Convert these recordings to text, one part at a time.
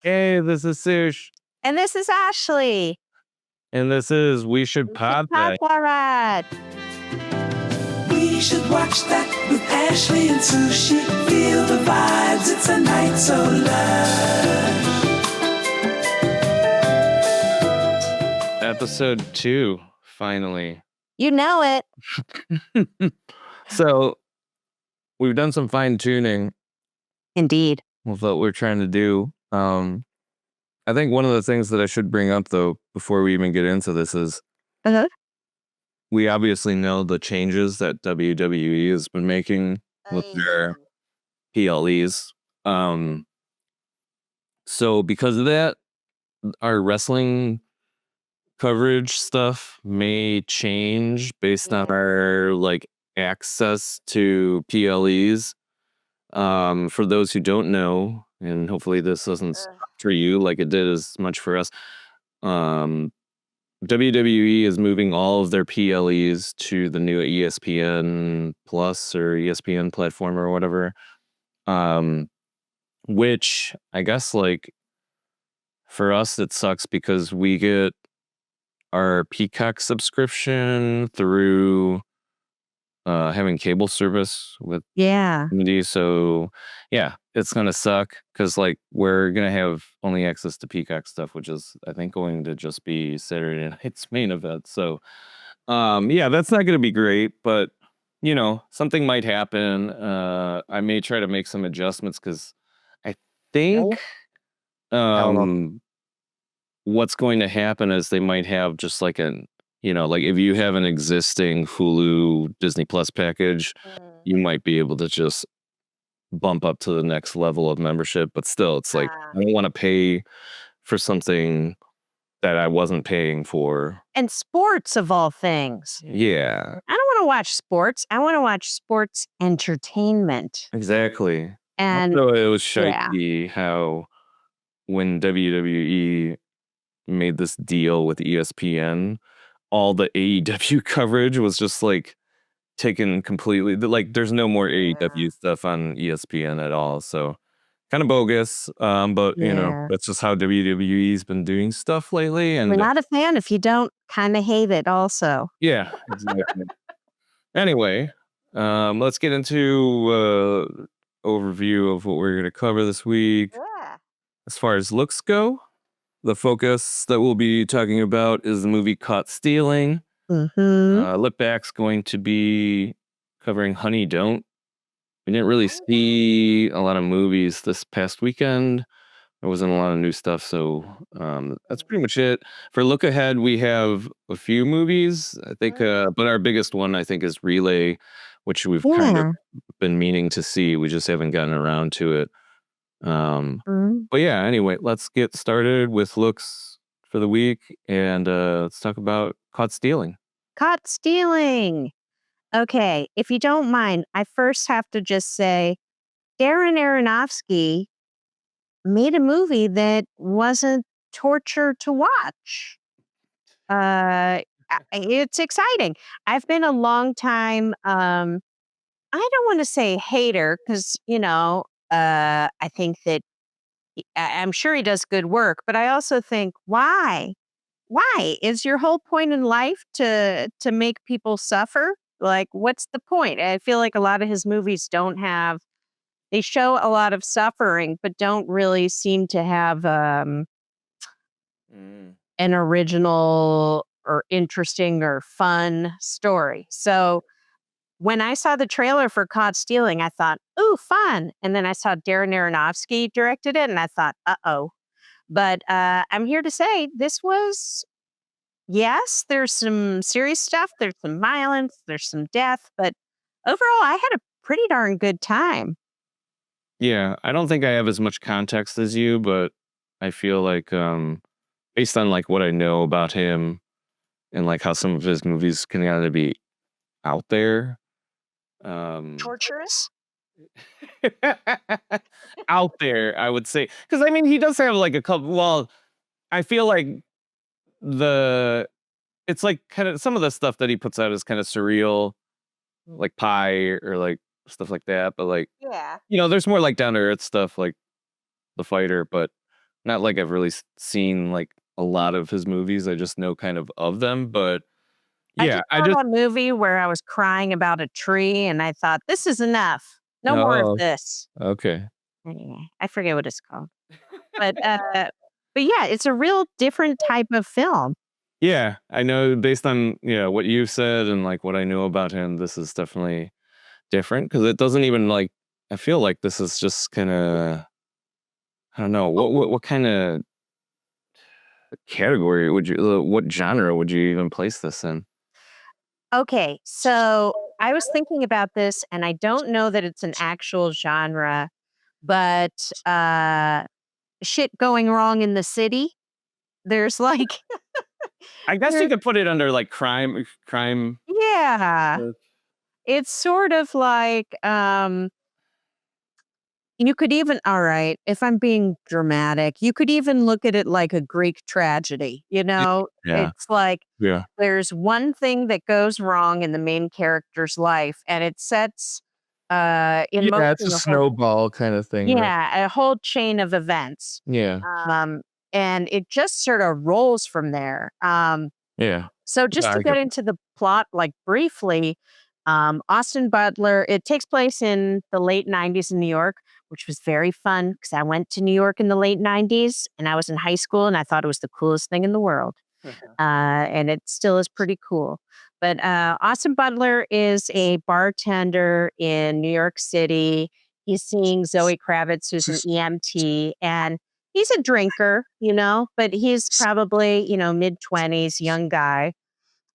Hey, this is Sush. And this is Ashley. And this is We Should Pod That. Right. We should watch that with Ashley and Sushi. Feel the vibes, it's a night so lush. Episode 2, finally. You know it. So, we've done some fine tuning Indeed. with what we're trying to do. I think one of the things that I should bring up, though, before we even get into this is we obviously know the changes that WWE has been making with their PLEs. So because of that, our wrestling coverage stuff may change based on our access to PLEs. For those who don't know, and hopefully this doesn't for you like it did as much for us. WWE is moving all of their PLEs to the new ESPN Plus or ESPN platform or whatever. Which I guess for us it sucks because we get our Peacock subscription through having cable service with community. So yeah, it's gonna suck because we're gonna have only access to Peacock stuff, which is I think going to just be Saturday night's main event. So yeah, that's not gonna be great, but something might happen. I may try to make some adjustments because I think what's going to happen is they might have just if you have an existing Hulu Disney Plus package, you might be able to just bump up to the next level of membership. But still, it's I don't want to pay for something that I wasn't paying for. And sports, of all things. Yeah. I don't want to watch sports. I want to watch sports entertainment. Exactly. And so it was shaggy how when WWE made this deal with ESPN, all the AEW coverage was just taken completely. There's no more AEW stuff on ESPN at all. So kind of bogus. But that's just how WWE's been doing stuff lately. And we're not a fan if you don't kind of hate it also. Yeah, exactly. Anyway, let's get into overview of what we're going to cover this week. Yeah. As far as looks go, the focus that we'll be talking about is the movie Caught Stealing. Lipback's going to be covering Honey Don't. We didn't really see a lot of movies this past weekend. There wasn't a lot of new stuff, so that's pretty much it. For look ahead, we have a few movies, I think, but our biggest one, I think, is Relay, which we've kind of been meaning to see. We just haven't gotten around to it. But yeah, anyway, let's get started with looks for the week, and let's talk about Caught Stealing. Caught Stealing. Okay, if you don't mind, I first have to just say, Darren Aronofsky made a movie that wasn't torture to watch. It's exciting. I've been a long time, I don't want to say hater, because, I think that I'm sure he does good work, but I also think, why? Why? Is your whole point in life to make people suffer? What's the point? I feel like a lot of his movies they show a lot of suffering, but don't really seem to have an original or interesting or fun story. So when I saw the trailer for Caught Stealing, I thought, ooh, fun. And then I saw Darren Aronofsky directed it, and I thought, uh-oh. But I'm here to say this was, yes, there's some serious stuff. There's some violence. There's some death. But overall, I had a pretty darn good time. Yeah, I don't think I have as much context as you, but I feel like based on what I know about him and how some of his movies can kind of be out there. Torturous? Out there, I would say. Because, he does have a couple. Well, I feel like it's kind of some of the stuff that he puts out is kind of surreal, like Pie or stuff like that. But there's more down to earth stuff like The Fighter. But Not like I've really seen like a lot of his movies. I just know kind of them. But yeah, I just saw a movie where I was crying about a tree, and I thought, this is enough. No more of this. Okay. Anyway, I forget what it's called. But yeah, it's a real different type of film. Yeah, I know based on what you said and like what I know about him, this is definitely different because it doesn't even like. I feel like this is just kind of. I don't know what kind of category would you, what genre would you even place this in? Okay, so I was thinking about this, and I don't know that it's an actual genre, but shit going wrong in the city. There's like, I guess you could put it under like crime. yeah, it's sort of like you could even, all right, if I'm being dramatic, you could even look at it like a Greek tragedy. Yeah. It's like Yeah. there's one thing that goes wrong in the main character's life, and it sets in motion It's a snowball kind of thing. a whole chain of events. Yeah. And it just sort of rolls from there. Yeah. So just to get into the plot, like briefly, Austin Butler, it takes place in the late 90s in New York, which was very fun because I went to New York in the late 90s and I was in high school and I thought it was the coolest thing in the world. And it still is pretty cool. But Austin Butler is a bartender in New York City. He's seeing Zoe Kravitz, who's an EMT, and he's a drinker, but he's probably, mid-20s, young guy.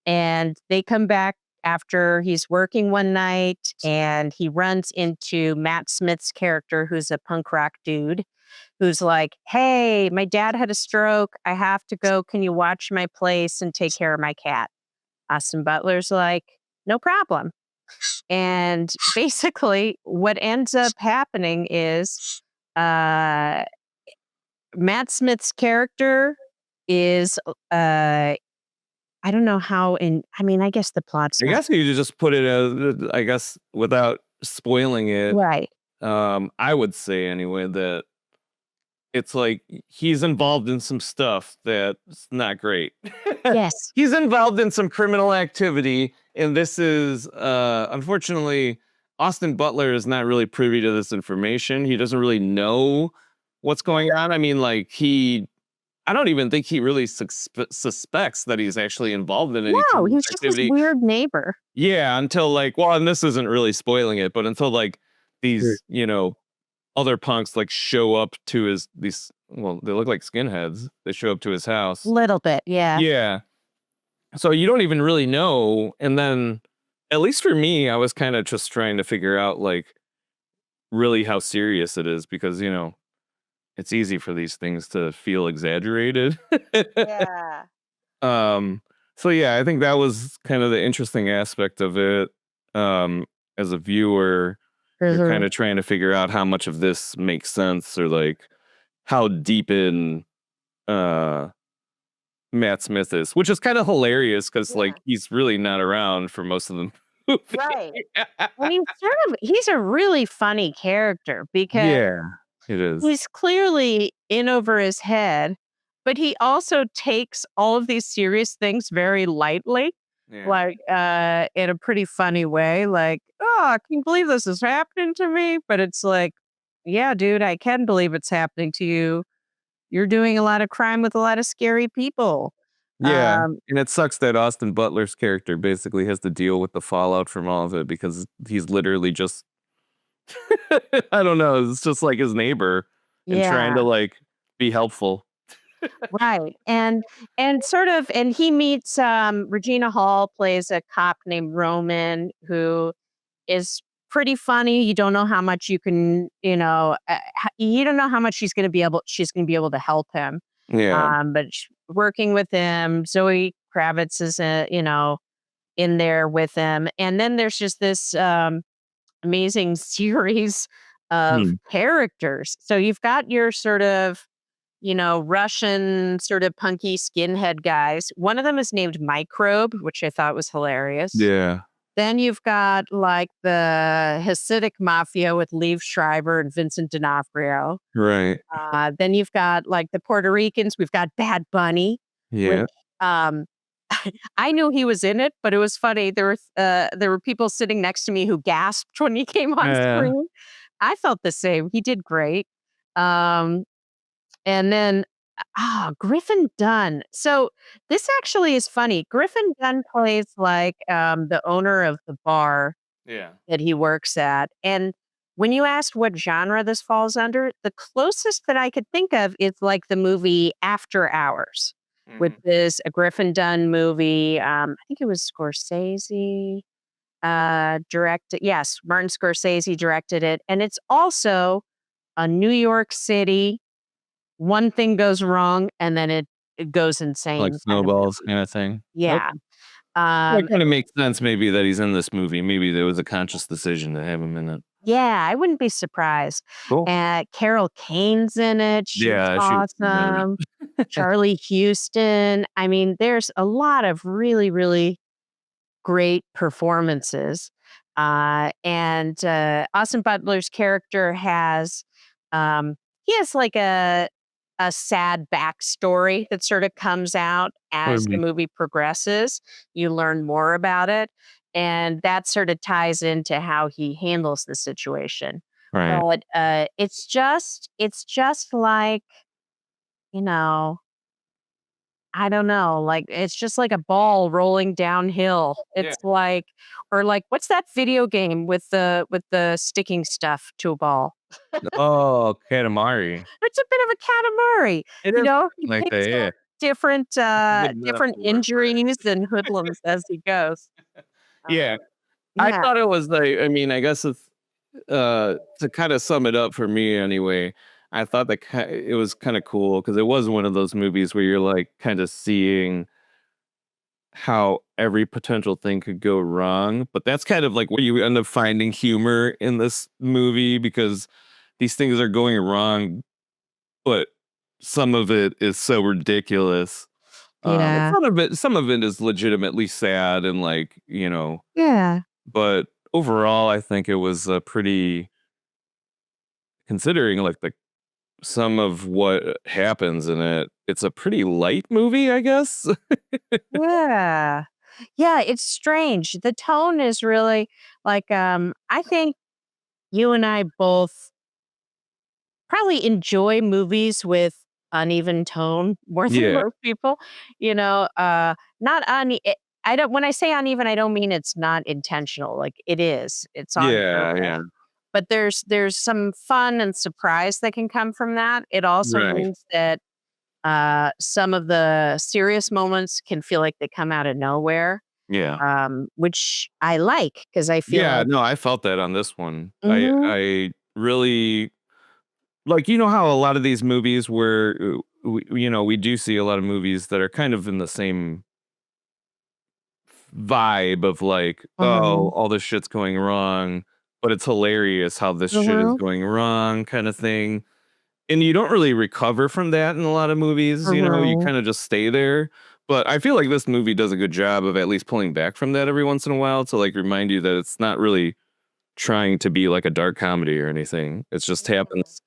And they come back after he's working one night and he runs into Matt Smith's character, who's a punk rock dude, who's like, hey, my dad had a stroke. I have to go. Can you watch my place and take care of my cat? Austin Butler's like, no problem. And basically what ends up happening is Matt Smith's character is I don't know how I guess the plot's I guess you could just put it as, I guess, without spoiling it. Right. I would say anyway that it's like he's involved in some stuff that's not great. Yes. He's involved in some criminal activity, and this is unfortunately Austin Butler is not really privy to this information. He doesn't really know what's going on. I mean, like I don't even think he really suspects that he's actually involved in any No, he's activity. just this weird neighbor. Yeah, until and this isn't really spoiling it, but until like these, other punks like show up to they look like skinheads. They show up to his house. Little bit, yeah. Yeah. So you don't even really know. And then, at least for me, I was kind of just trying to figure out like really how serious it is because, it's easy for these things to feel exaggerated. Yeah. So yeah, I think that was kind of the interesting aspect of it. As a viewer, you're kind of trying to figure out how much of this makes sense or like how deep in Matt Smith is, which is kind of hilarious because like he's really not around for most of the movie. Right. I mean, he's a really funny character because it is. He's clearly in over his head, but he also takes all of these serious things very lightly, like in a pretty funny way. Like, oh, can you believe this is happening to me? But it's like, yeah, dude, I can believe it's happening to you. You're doing a lot of crime with a lot of scary people. Yeah, and it sucks that Austin Butler's character basically has to deal with the fallout from all of it because he's literally just I don't know. It's just like his neighbor and trying to like be helpful. Right. And he meets Regina Hall plays a cop named Roman who is pretty funny. You don't know how much you can, you don't know how much she's going to be able to help him. Yeah. But working with him, Zoe Kravitz is in there with him. And then there's just this amazing series of characters. So you've got your sort of, Russian sort of punky skinhead guys. One of them is named Microbe, which I thought was hilarious. Yeah. Then you've got like the Hasidic mafia with Liev Schreiber and Vincent D'Onofrio. Right. Then you've got like the Puerto Ricans. We've got Bad Bunny, which Yeah. I knew he was in it, but it was funny. There were people sitting next to me who gasped when he came on Yeah. screen. I felt the same. He did great. And then Griffin Dunn. So this actually is funny. Griffin Dunn plays like the owner of the bar Yeah. that he works at. And when you asked what genre this falls under, the closest that I could think of is like the movie After Hours, which is a Griffin Dunn movie. I think it was Scorsese directed. Yes, Martin Scorsese directed it. And it's also a New York City. One thing goes wrong and then it goes insane. Like snowballs kind of thing. Yeah. That kind of makes sense maybe that he's in this movie. Maybe there was a conscious decision to have him in it. Yeah, I wouldn't be surprised. Cool. Carol Kane's in it. She's awesome. Charlie Houston. I mean, there's a lot of really, really great performances. And Austin Butler's character has like a sad backstory that sort of comes out as the movie progresses. You learn more about it, and that sort of ties into how he handles the situation. Right. But it's just like, I don't know, like it's just like a ball rolling downhill. It's like, or like, what's that video game with the sticking stuff to a ball? Oh, Katamari. It's a bit of a Katamari. He like picks that, up different injuries and hoodlums as he goes. Yeah. I thought it was like, I mean, I guess it's, to kind of sum it up for me anyway, I thought that it was kind of cool because it was one of those movies where you're like kind of seeing how every potential thing could go wrong. But that's kind of like where you end up finding humor in this movie because these things are going wrong, but some of it is so ridiculous. Yeah. Some of it is legitimately sad and like, Yeah. but overall, I think it was a pretty, considering like some of what happens in it, it's a pretty light movie, I guess. Yeah. Yeah, it's strange. The tone is really like I think you and I both probably enjoy movies with uneven tone more than most people. Not I don't when I say uneven, I don't mean it's not intentional. Like it is. It's on purpose. Yeah. But there's some fun and surprise that can come from that. It also means that some of the serious moments can feel like they come out of nowhere. Yeah. Which I like because I feel like, no, I felt that on this one. I really like, how a lot of these movies where we do see a lot of movies that are kind of in the same vibe of like, oh, all this shit's going wrong, but it's hilarious how this shit is going wrong kind of thing. And you don't really recover from that in a lot of movies, you kind of just stay there. But I feel like this movie does a good job of at least pulling back from that every once in a while to like remind you that it's not really trying to be like a dark comedy or anything. It just happens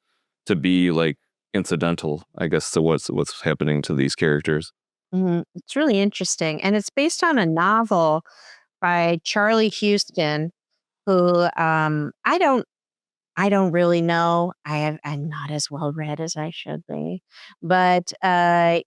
to be like incidental, I guess, to what's happening to these characters. It's really interesting. And it's based on a novel by Charlie Houston, who I don't really know. I'm not as well read as I should be. But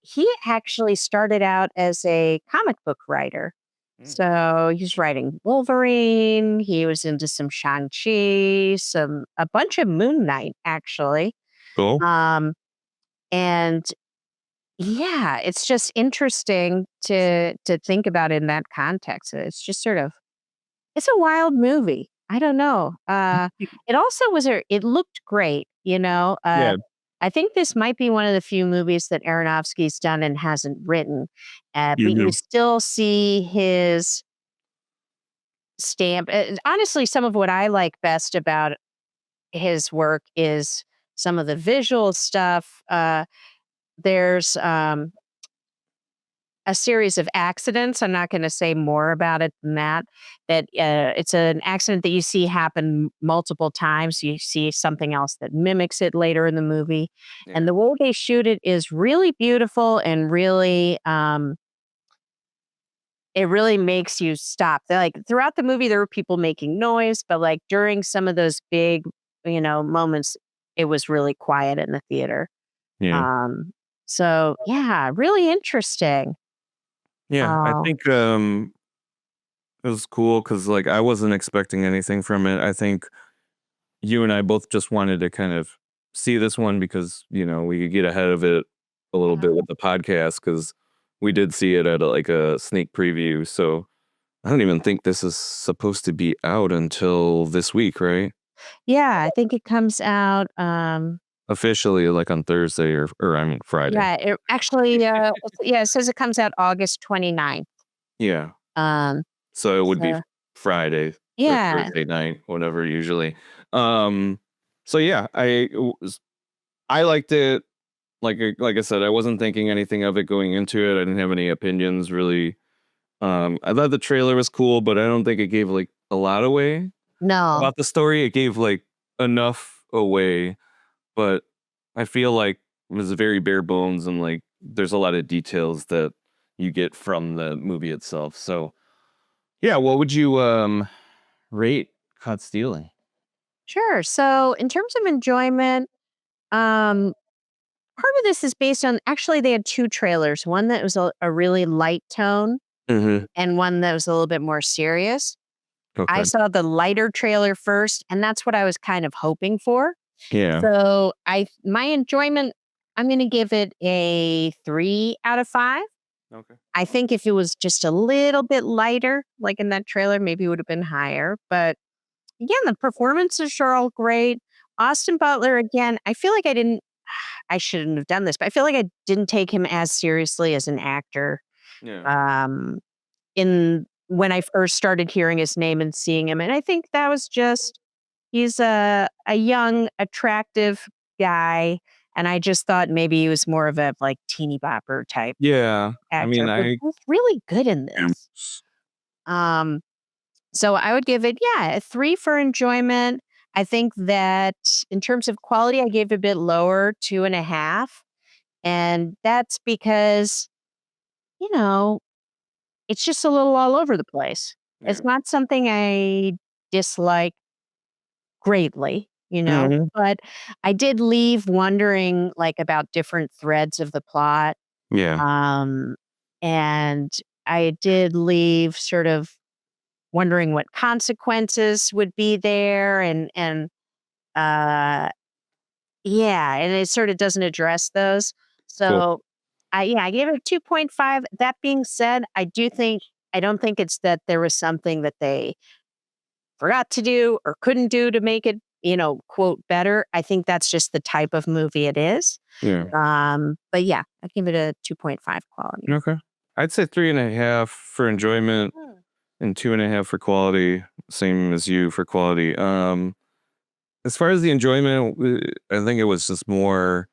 he actually started out as a comic book writer. So he's writing Wolverine. He was into some Shang-Chi, a bunch of Moon Knight, actually. Cool. And yeah, it's just interesting to think about in that context. It's just sort of, it's a wild movie. I don't know. It also it looked great, I think this might be one of the few movies that Aronofsky's done and hasn't written. But you still see his stamp. Honestly, some of what I like best about his work is some of the visual stuff. There's a series of accidents. I'm not going to say more about it than that. That it's an accident that you see happen multiple times. You see something else that mimics it later in the movie. Yeah. And the way they shoot it is really beautiful and really, it really makes you stop. They're like throughout the movie, there were people making noise, but like during some of those big, moments, it was really quiet in the theater. Yeah. So yeah, really interesting. Yeah. I Oh, think it was cool because like I wasn't expecting anything from it. I think you and I both just wanted to kind of see this one because, we could get ahead of it a little bit with the podcast because we did see it at like a sneak preview. So I don't even think this is supposed to be out until this week, right? yeah, I think it comes out. Officially, like on Thursday or I mean Friday. Yeah, it actually, it says it comes out August 29th. Yeah. Um, So it would be so Friday or yeah, Thursday night, whatever usually. Um so yeah, I liked it. Like I said, I wasn't thinking anything of it going into it. I didn't have any opinions really. I thought the trailer was cool, but I don't think it gave like a lot away no, about the story. It gave like enough away, but I feel like it was very bare bones and like there's a lot of details that you get from the movie itself. So yeah, what would you rate Caught Stealing? sure. So in terms of enjoyment, um, part of this is based on actually they had two trailers. One that was a really light tone, Mm-hmm. and one that was a little bit more serious. I Okay. saw the lighter trailer first, and that's what I was kind of hoping for. Yeah. So my enjoyment, I'm going to give it a 3 out of 5. Okay. I think if it was just a little bit lighter, like in that trailer, maybe it would have been higher. But again, the performances are all great. Austin Butler, again, I feel like I shouldn't have done this, but I feel like I didn't take him as seriously as an actor. Yeah. Um, in when I first started hearing his name and seeing him, and I think that was just he's a young, attractive guy, and I just thought maybe he was more of a like teeny bopper type Yeah. I mean, actor, but he's really good in this. Um, so I would give it, a 3 for enjoyment. I think that in terms of quality, I gave it a bit lower, 2.5. And that's because, you know, it's just a little all over the place. Yeah. It's not something I dislike greatly, Mhm. but I did leave wondering like about different threads of the plot. Yeah. Um, and I did leave sort of wondering what consequences would be there uh yeah, and it sort of doesn't address those. Cool. So I gave it a 2.5. That being said, I don't think it's that there was something that they forgot to do or couldn't do to make it, quote better. I think that's just the type of movie it is. Yeah. But yeah, I give it a 2.5 quality. Okay. I'd say 3.5 for enjoyment and 2.5 for quality. Same as you for quality. As far as the enjoyment, I think it was just more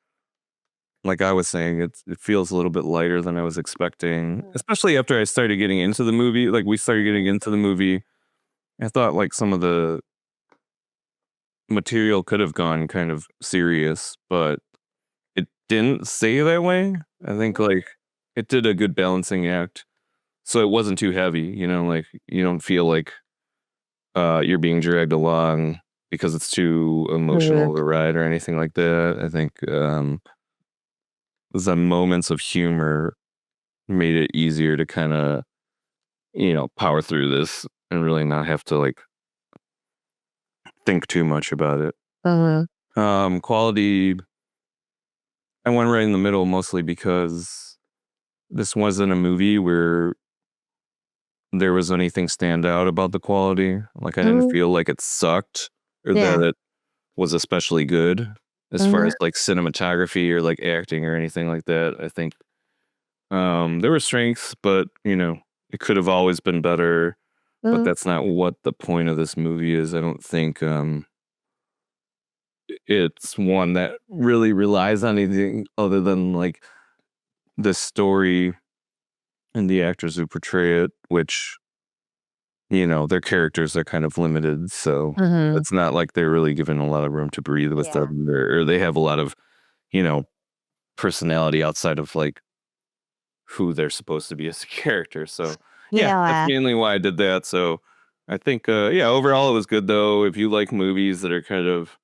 like I was saying. It feels a little bit lighter than I was expecting, especially after I started getting into the movie. Like we started getting into the movie, I thought like some of the material could have gone kind of serious, but it didn't stay that way. I think like it did a good balancing act. So it wasn't too heavy, like you don't feel like you're being dragged along because it's too emotional to ride or anything like that. I think the moments of humor made it easier to kind of, power through this and really not have to like think too much about it. Uh-huh. Quality, I went right in the middle mostly because this wasn't a movie where there was anything stand out about the quality. Like I didn't feel like it sucked or Yeah. that it was especially good as far as like cinematography or like acting or anything like that. I think there were strengths, but it could have always been better. But that's not what the point of this movie is. I don't think it's one that really relies on anything other than like the story and the actors who portray it, which, their characters are kind of limited. So it's not like they're really given a lot of room to breathe with them, or they have a lot of, personality outside of like who they're supposed to be as a character. So that's mainly why I did that. So I think, overall it was good though. If you like movies that are kind of,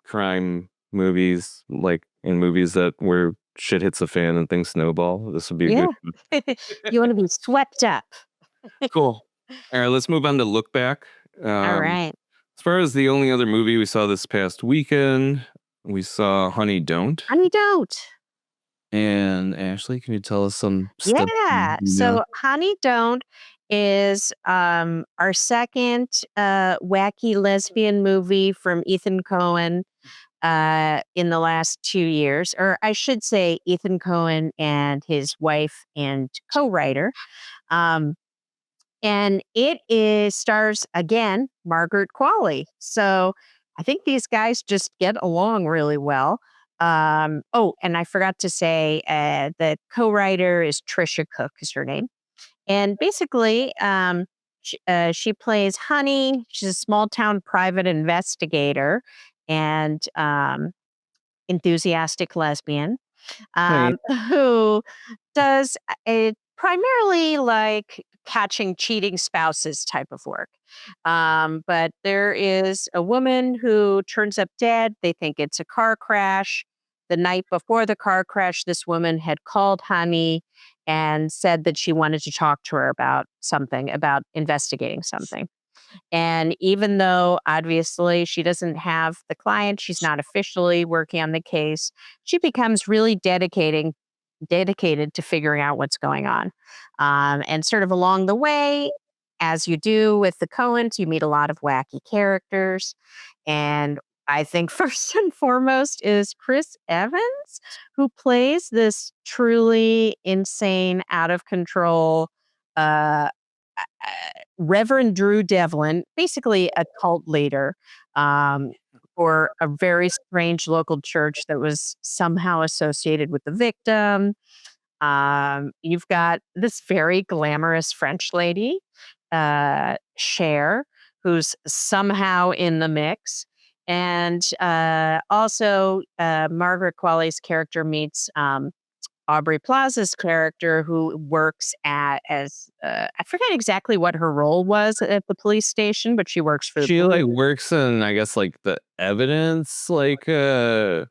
crime movies, like in movies that where shit hits a fan and things snowball, this would be a good one. You want to be swept up. Cool. All right, let's move on to Look Back. All right. As far as the only other movie we saw this past weekend, we saw Honey Don't. Honey Don't. And Ashley, can you tell us some stuff? Yeah. So Honey Don't is our second wacky lesbian movie from Ethan Coen in the last 2 years. Or I should say Ethan Coen and his wife and co-writer. And it stars, again, Margaret Qualley. So I think these guys just get along really well. And I forgot to say the co-writer is Trisha Cook is her name. And basically, she plays Honey. She's a small town private investigator and enthusiastic lesbian who does primarily like catching cheating spouses type of work. But there is a woman who turns up dead. They think it's a car crash. The night before the car crash, this woman had called Honey and said that she wanted to talk to her about something, about investigating something. And even though obviously she doesn't have the client, she's not officially working on the case, she becomes really dedicated to figuring out what's going on. And sort of along the way, as you do with the Coens, you meet a lot of wacky characters. And I think first and foremost is Chris Evans, who plays this truly insane, out of control Reverend Drew Devlin, basically a cult leader for a very strange local church that was somehow associated with the victim. You've got this very glamorous French lady, Cher, who's somehow in the mix. And also Margaret Qualley's character meets Aubrey Plaza's character, who works as I forget exactly what her role was at the police station, but she works for the she police. like works in, I guess, like the evidence, like either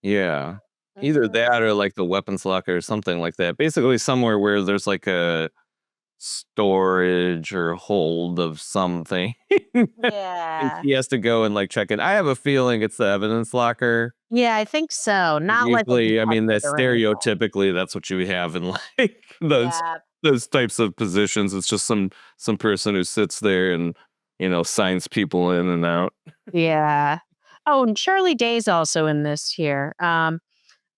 that or like the weapons locker or something like that. Basically somewhere where there's like a storage or hold of something. And Yeah. he has to go and like check it. I have a feeling it's the evidence locker. Yeah, I think so. Not like Usually, I mean, that detective or anything. stereotypically, that's what you have in like those types of positions. It's just some person who sits there and signs people in and out. Yeah. Oh, and Shirley Day's also in this here.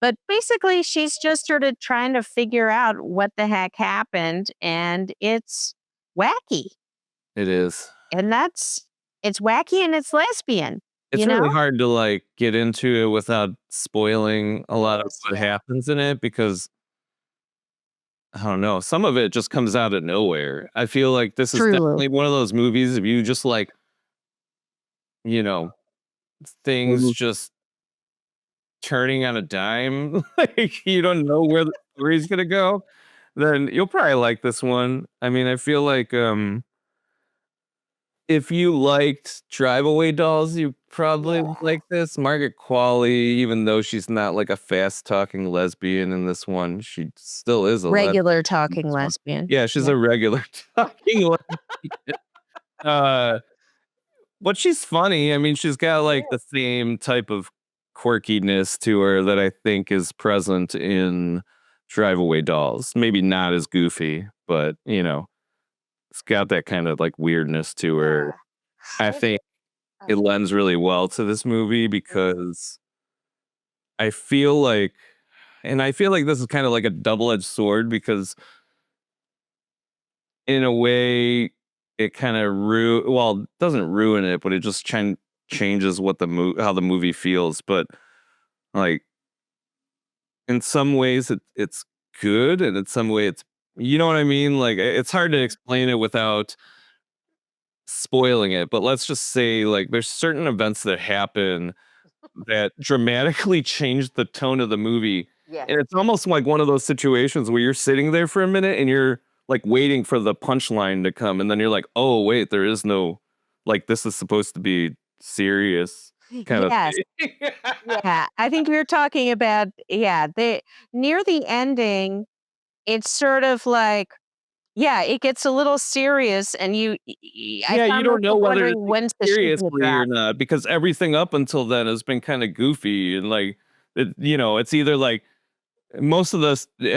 But basically, she's just sort of trying to figure out what the heck happened, and it's wacky. It is. And it's wacky and it's lesbian. It's really hard to like get into it without spoiling a lot of what happens in it, because I don't know, some of it just comes out of nowhere. I feel like this is definitely one of those movies, if you just like, things just turning on a dime, like you don't know where the story's gonna go, then you'll probably like this one. I mean, I feel like if you liked Drive-Away Dolls, you probably like this. Margaret Qualley, even though she's not like a fast-talking lesbian in this one, she still is a regular talking lesbian. Yeah, she's a regular talking lesbian. But she's funny. I mean, she's got like the same type of quirkiness to her that I think is present in Drive-Away Dolls. Maybe not as goofy, but it's got that kind of like weirdness to her. I think it lends really well to this movie, because I feel like this is kind of like a double-edged sword, because in a way it kind of doesn't ruin it, but it just changes what how the movie feels. But like, in some ways it's good, and in some way it's, you know what I mean? Like, it's hard to explain it without spoiling it, but let's just say, like, there's certain events that happen that dramatically change the tone of the movie. Yes. And it's almost like one of those situations where you're sitting there for a minute and you're like waiting for the punchline to come, and then you're like, oh wait, there is no, like, this is supposed to be serious kind of Yes. thing. Yeah. I think we were talking about, the near the ending, it's sort of like, it gets a little serious, and I Yeah, you found don't know myself whether to wondering take when's the it shoe gonna seriously or drop. not, because everything up until then has been kind of goofy, and like, it's either like at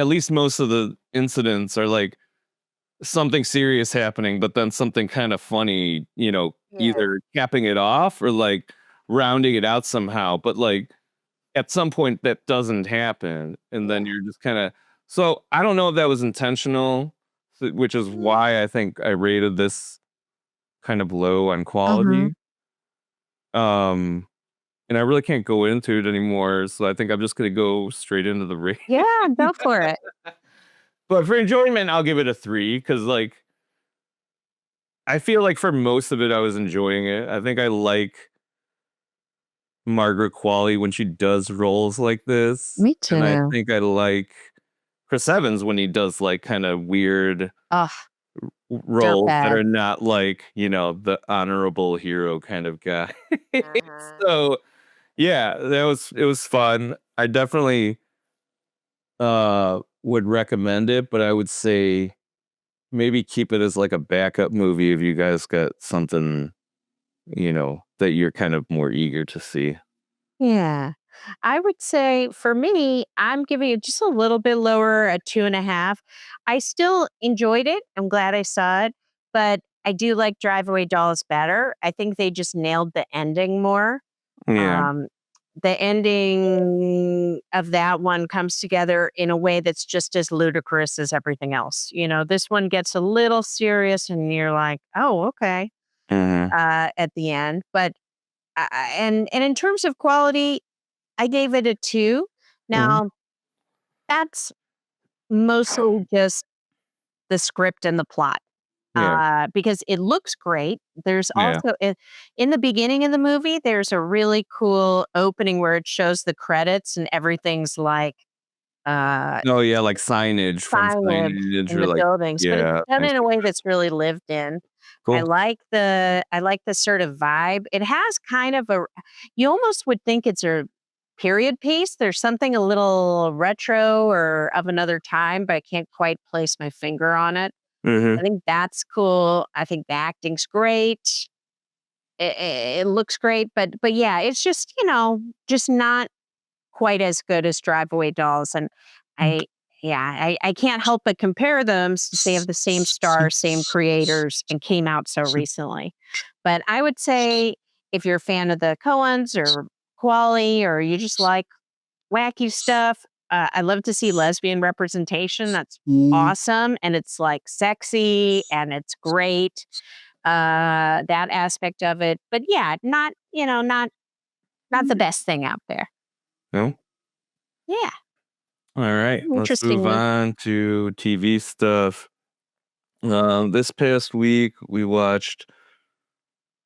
least most of the incidents are like something serious happening, but then something kind of funny, Yeah. either capping it off or like rounding it out somehow. But like at some point that doesn't happen. And then Yeah. you're just kind of, so I don't know if that was intentional, which is Mm. why I think I rated this kind of low on Uh-huh. quality. Um, and I really can't go into it anymore. So I think I'm just going to go straight into the rating. Yeah, go for it. But for enjoyment, I'll give it a 3 because, like, I feel like for most of it, I was enjoying it. I think I like Margaret Qualley when she does roles like this, Me and I too. think I like Chris Evans when he does like kind of weird Ugh, roles that dirtbag. are not like, the honorable hero kind of guy. Uh-huh. So yeah, it was fun. I definitely would recommend it, but I would say maybe keep it as like a backup movie if you guys got something, that you're kind of more eager to see. Yeah. I would say for me, I'm giving it just a little bit lower, a 2.5. I still enjoyed it. I'm glad I saw it, but I do like Drive Away Dolls better. I think they just nailed the ending more. Yeah. Um, the ending of that one comes together in a way that's just as ludicrous as everything else. This one gets a little serious, and you're like, oh, okay, Mhm. at the end. But and in terms of quality, I gave it a 2. Mhm. Now, that's mostly just the script and the plot, Yeah. because it looks great. There's Yeah. also in the beginning of the movie, there's a really cool opening where it shows the credits and everything's like, uh, Oh, yeah, like signage from signage signage in or the like, buildings, but it's yeah, done I in a see. way that's really lived in. Cool. I like the sort of vibe. It has kind of a, you almost would think it's a period piece. There's something a little retro or of another time, but I can't quite place my finger on it. I Mhm. think that's cool. I think the acting's great. It looks great, but yeah, it's just, just not quite as good as Drive Away Dolls. And I, I can't help but compare them since they have the same star, same creators, and came out so recently. But I would say if you're a fan of the Coens or Quali, or you just like wacky stuff, I love to see lesbian representation. That's awesome. And it's like sexy and it's great. That aspect of it. But yeah, not, not the best thing out there. No? Yeah. All right, let's Interesting move movie. on to TV stuff. This past week we watched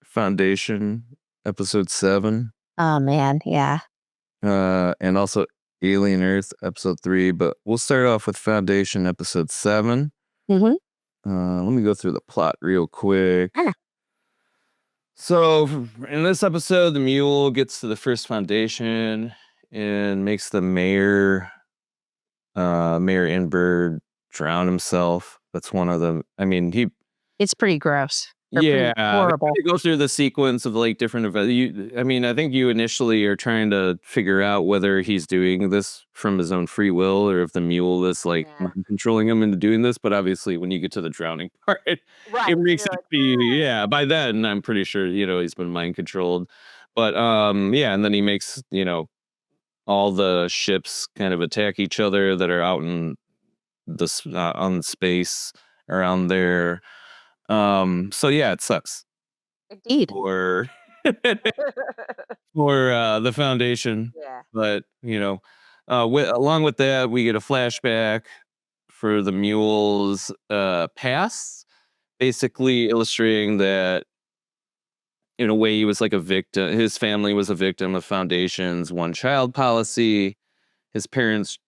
Foundation episode 7, Oh man, yeah. and also Alien Earth episode 3, but we'll start off with Foundation episode 7. Mhm. Let me go through the plot real quick. Ah. So, in this episode, the mule gets to the first foundation and makes the Mayor Inbird, drown himself. That's one of the. I mean, It's pretty gross or pretty yeah, they horrible. go through the sequence of like different events. I mean, I think you initially are trying to figure out whether he's doing this from his own free will or if the mule is like Yeah. mind controlling him into doing this. But obviously, when you get to the drowning part, it Right, and makes you're it like, be, yeah. By then, I'm pretty sure he's been mind controlled. But yeah, and then he makes all the ships kind of attack each other that are out in on space around there. So yeah, it sucks indeed. for for the foundation, Yeah. but Along with that, we get a flashback for the Mule's past, basically illustrating that in a way he was like a victim. His family was a victim of Foundation's one-child policy. His parents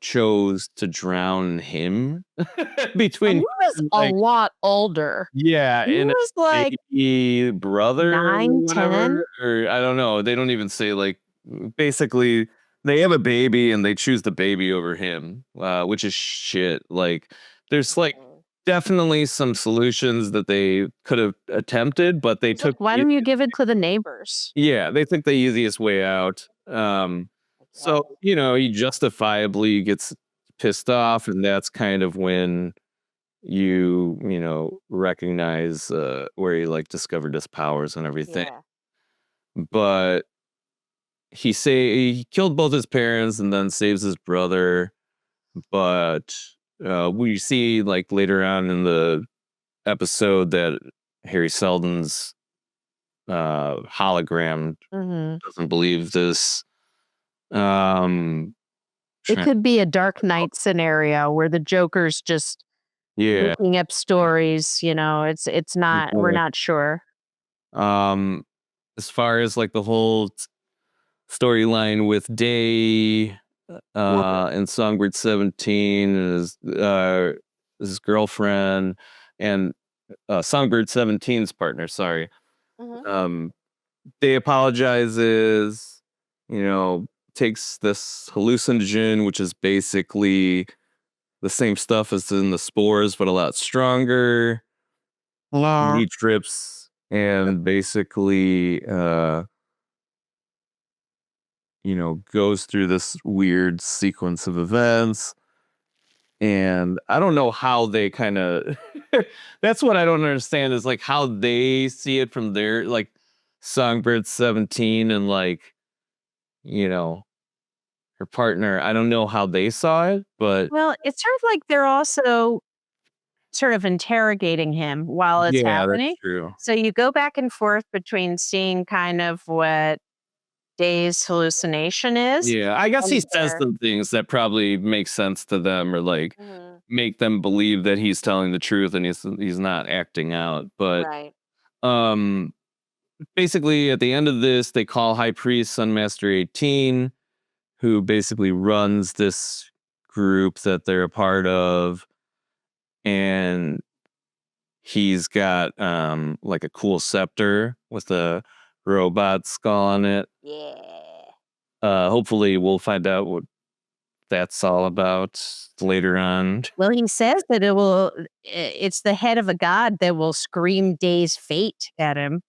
chose to drown him And between he was a like lot older. he He and was like a brother or 9, 10. whatever, or I don't know. They don't even say like basically they have a baby and they choose the baby over him, which is shit. Like there's like definitely some solutions that they could have attempted, but they It's like, took why don't you give it to the neighbors? they took the easiest way out. So, he justifiably gets pissed off, and that's kind of when you recognize where he like discovered his powers and everything. Yeah. But he killed both his parents and then saves his brother. But we see like later on in the episode that Harry Seldon's hologram doesn't believe this. It could be a Dark Knight scenario where the Joker's just making up stories. It's not. We're not sure. As far as like the whole storyline with Day and Songbird 17 and his girlfriend and Songbird 17's partner, sorry. Day apologizes, takes this hallucinogen, which is basically the same stuff as in the spores, but a lot stronger. Yeah. He trips and basically, goes through this weird sequence of events. And I don't know how they kind of, that's what I don't understand is like how they see it from their, like, Songbird 17 and like, her partner. I don't know how they saw it, but Well, it's sort of like they're also sort of interrogating him while it's happening. That's true. So you go back and forth between seeing kind of what Day's hallucination is. Yeah, I guess he and says their- some things that probably make sense to them or like make them believe that he's telling the truth and he's not acting out. But Right. basically at the end of this, they call High Priest Sunmaster 18, who basically runs this group that they're a part of. And he's got like a cool scepter with a robot skull on it. Yeah. Hopefully we'll find out what that's all about later on. Well, he says that it's the head of a god that will scream Day's fate at him.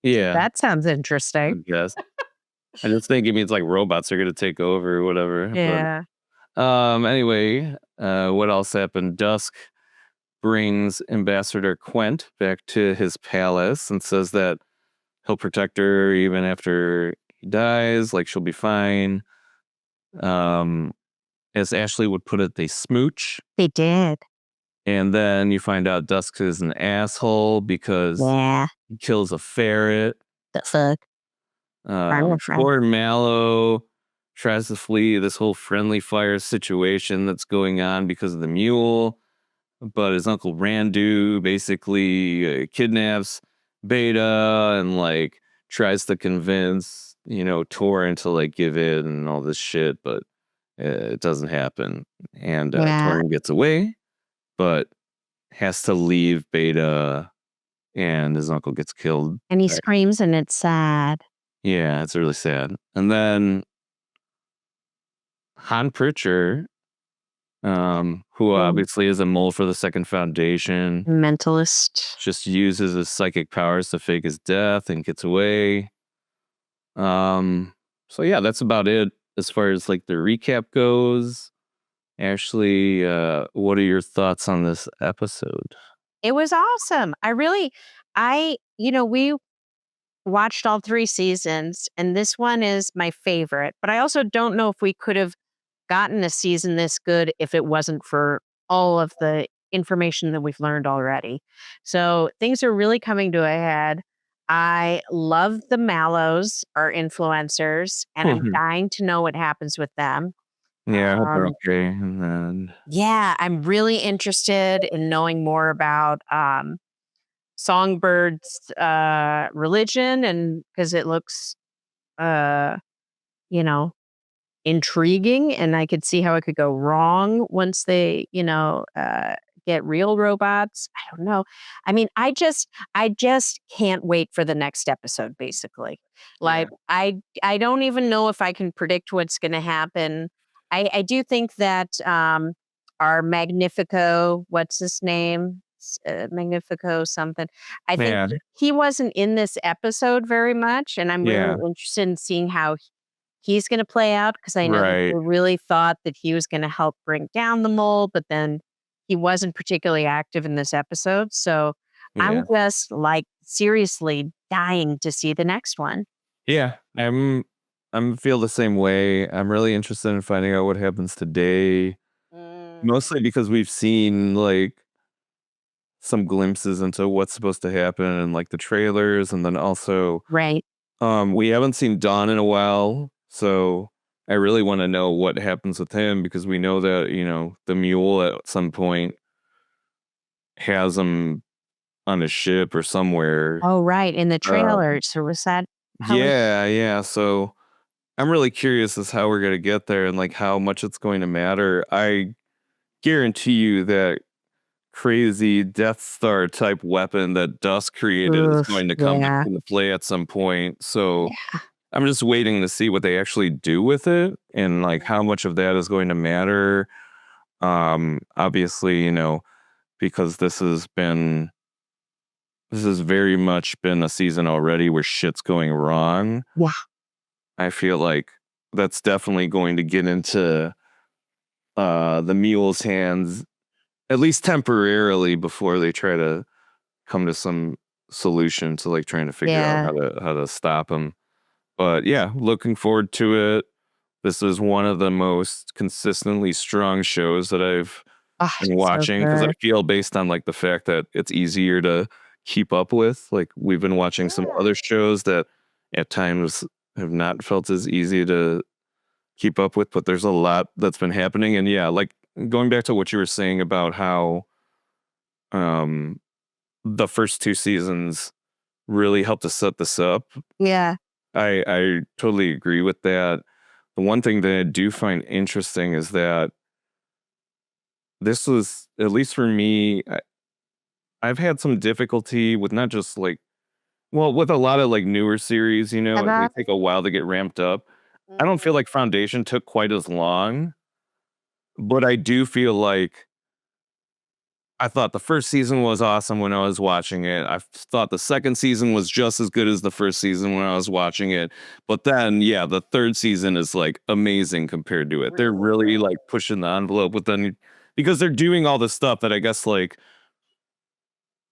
Yeah. That sounds I interesting. guess. I just think it means like robots are gonna take over or whatever. Yeah. But anyway, what else happened? Dusk brings Ambassador Quent back to his palace and says that he'll protect her even after he dies, like she'll be fine. As Ashley would put it, they smooch. They did. And then you find out Dusk is an asshole because Yeah. he kills a ferret. The fuck. Poor Mallow tries to flee this whole friendly fire situation that's going on because of the Mule. But his uncle Randu basically kidnaps Beta and like tries to convince, Torin to like give in and all this shit, but it doesn't happen. And Torin gets away, but has to leave Beta and his uncle gets killed. And he screams and it's sad. Yeah, it's really sad. And then Han Pritchard, who obviously is a mole for the Second Foundation, Mentalist. just uses his psychic powers to fake his death and gets away. So yeah, that's about it as far as like the recap goes. Ashley, what are your thoughts on this episode? It was awesome. We watched all 3 seasons, and this one is my favorite. But I also don't know if we could have gotten a season this good if it wasn't for all of the information that we've learned already. So things are really coming to a head. I love the Mallows, our influencers, and I'm dying to know what happens with them. Yeah, I hope they're Um, okay. And then yeah, I'm really interested in knowing more about Songbird's religion, and because it looks, uh, you know, intriguing, and I could see how it could go wrong once they, get real robots. I don't know. I mean, I just can't wait for the next episode, basically. yeah, Like, I don't even know if I can predict what's going to happen. I do think that our Magnifico, what's his name? Magnifico something. I think yeah, he wasn't in this episode very much, and I'm really yeah, interested in seeing how he's gonna play out, because I know that right, they really thought that he was gonna help bring down the mole, but then he wasn't particularly active in this episode, so I'm yeah, just, like, seriously dying to see the next one. yeah. I'm feel the same way. I'm really interested in finding out what happens today, Mm. mostly because we've seen like some glimpses into what's supposed to happen in like the trailers, and then also Right. we haven't seen Don in a while, so I really want to know what happens with him because we know that the mule at some point has him on a ship or somewhere. Oh, right, in the Uh, trailer, so was that how it yeah, yeah. So I'm really curious as how we're gonna get there and like how much it's going to matter. I guarantee you that crazy Death Star type weapon that Dust created is Ugh, going to come yeah. into play at some point. So Yeah. I'm just waiting to see what they actually do with it and like how much of that is going to matter. Obviously, because this has very much been a season already where shit's going wrong. Yeah. I feel like that's definitely going to get into the mule's hands, at least temporarily, before they try to come to some solution to like trying to figure out Yeah. how to stop him. But yeah, looking forward to it. This is one of the most consistently strong shows that I've Oh, been so watching because I good. feel based on like the fact that it's easier to keep up with. Like we've been watching some Yeah. other shows that at times have not felt as easy to keep up with, but there's a lot that's been happening. And yeah, like going back to what you were saying about how um the first two seasons really helped to set this up. Yeah. I totally agree with that. The one thing that I do find interesting is that this was, at least for me, I've had some difficulty with not just like, well, with a lot of like newer series, they Uh-huh. take a while to get ramped up. I don't feel Mhm. like Foundation took quite as long, but I do feel like I thought the first season was awesome when I was watching it. I thought the second season was just as good as the first season when I was watching it. But then, yeah, the third season is like amazing compared to it. They're really like pushing the envelope with them because they're doing all this stuff that I guess like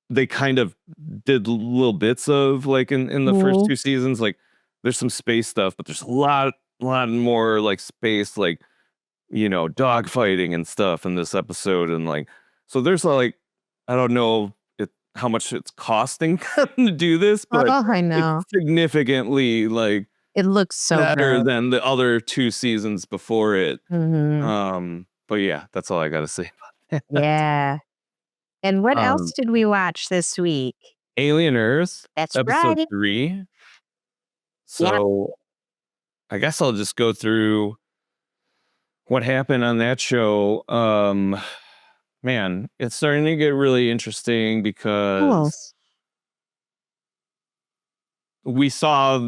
they kind of did little bits of like in the first Mhm. two seasons. Like there's some space stuff, but there's a lot more like space, like dog fighting and stuff in this episode. And like, so there's like, I don't know how much it's costing to do this, but Oh, I it's know. significantly like It looks so better good. than the other two seasons before it. Mhm. But yeah, that's all I gotta say about that. Yeah. And what else Um, did we watch this week? Alien Earth, That's episode right. 3. Yeah. So I guess I'll just go through what happened on that show. Man, it's starting to get really interesting Cool. because we saw,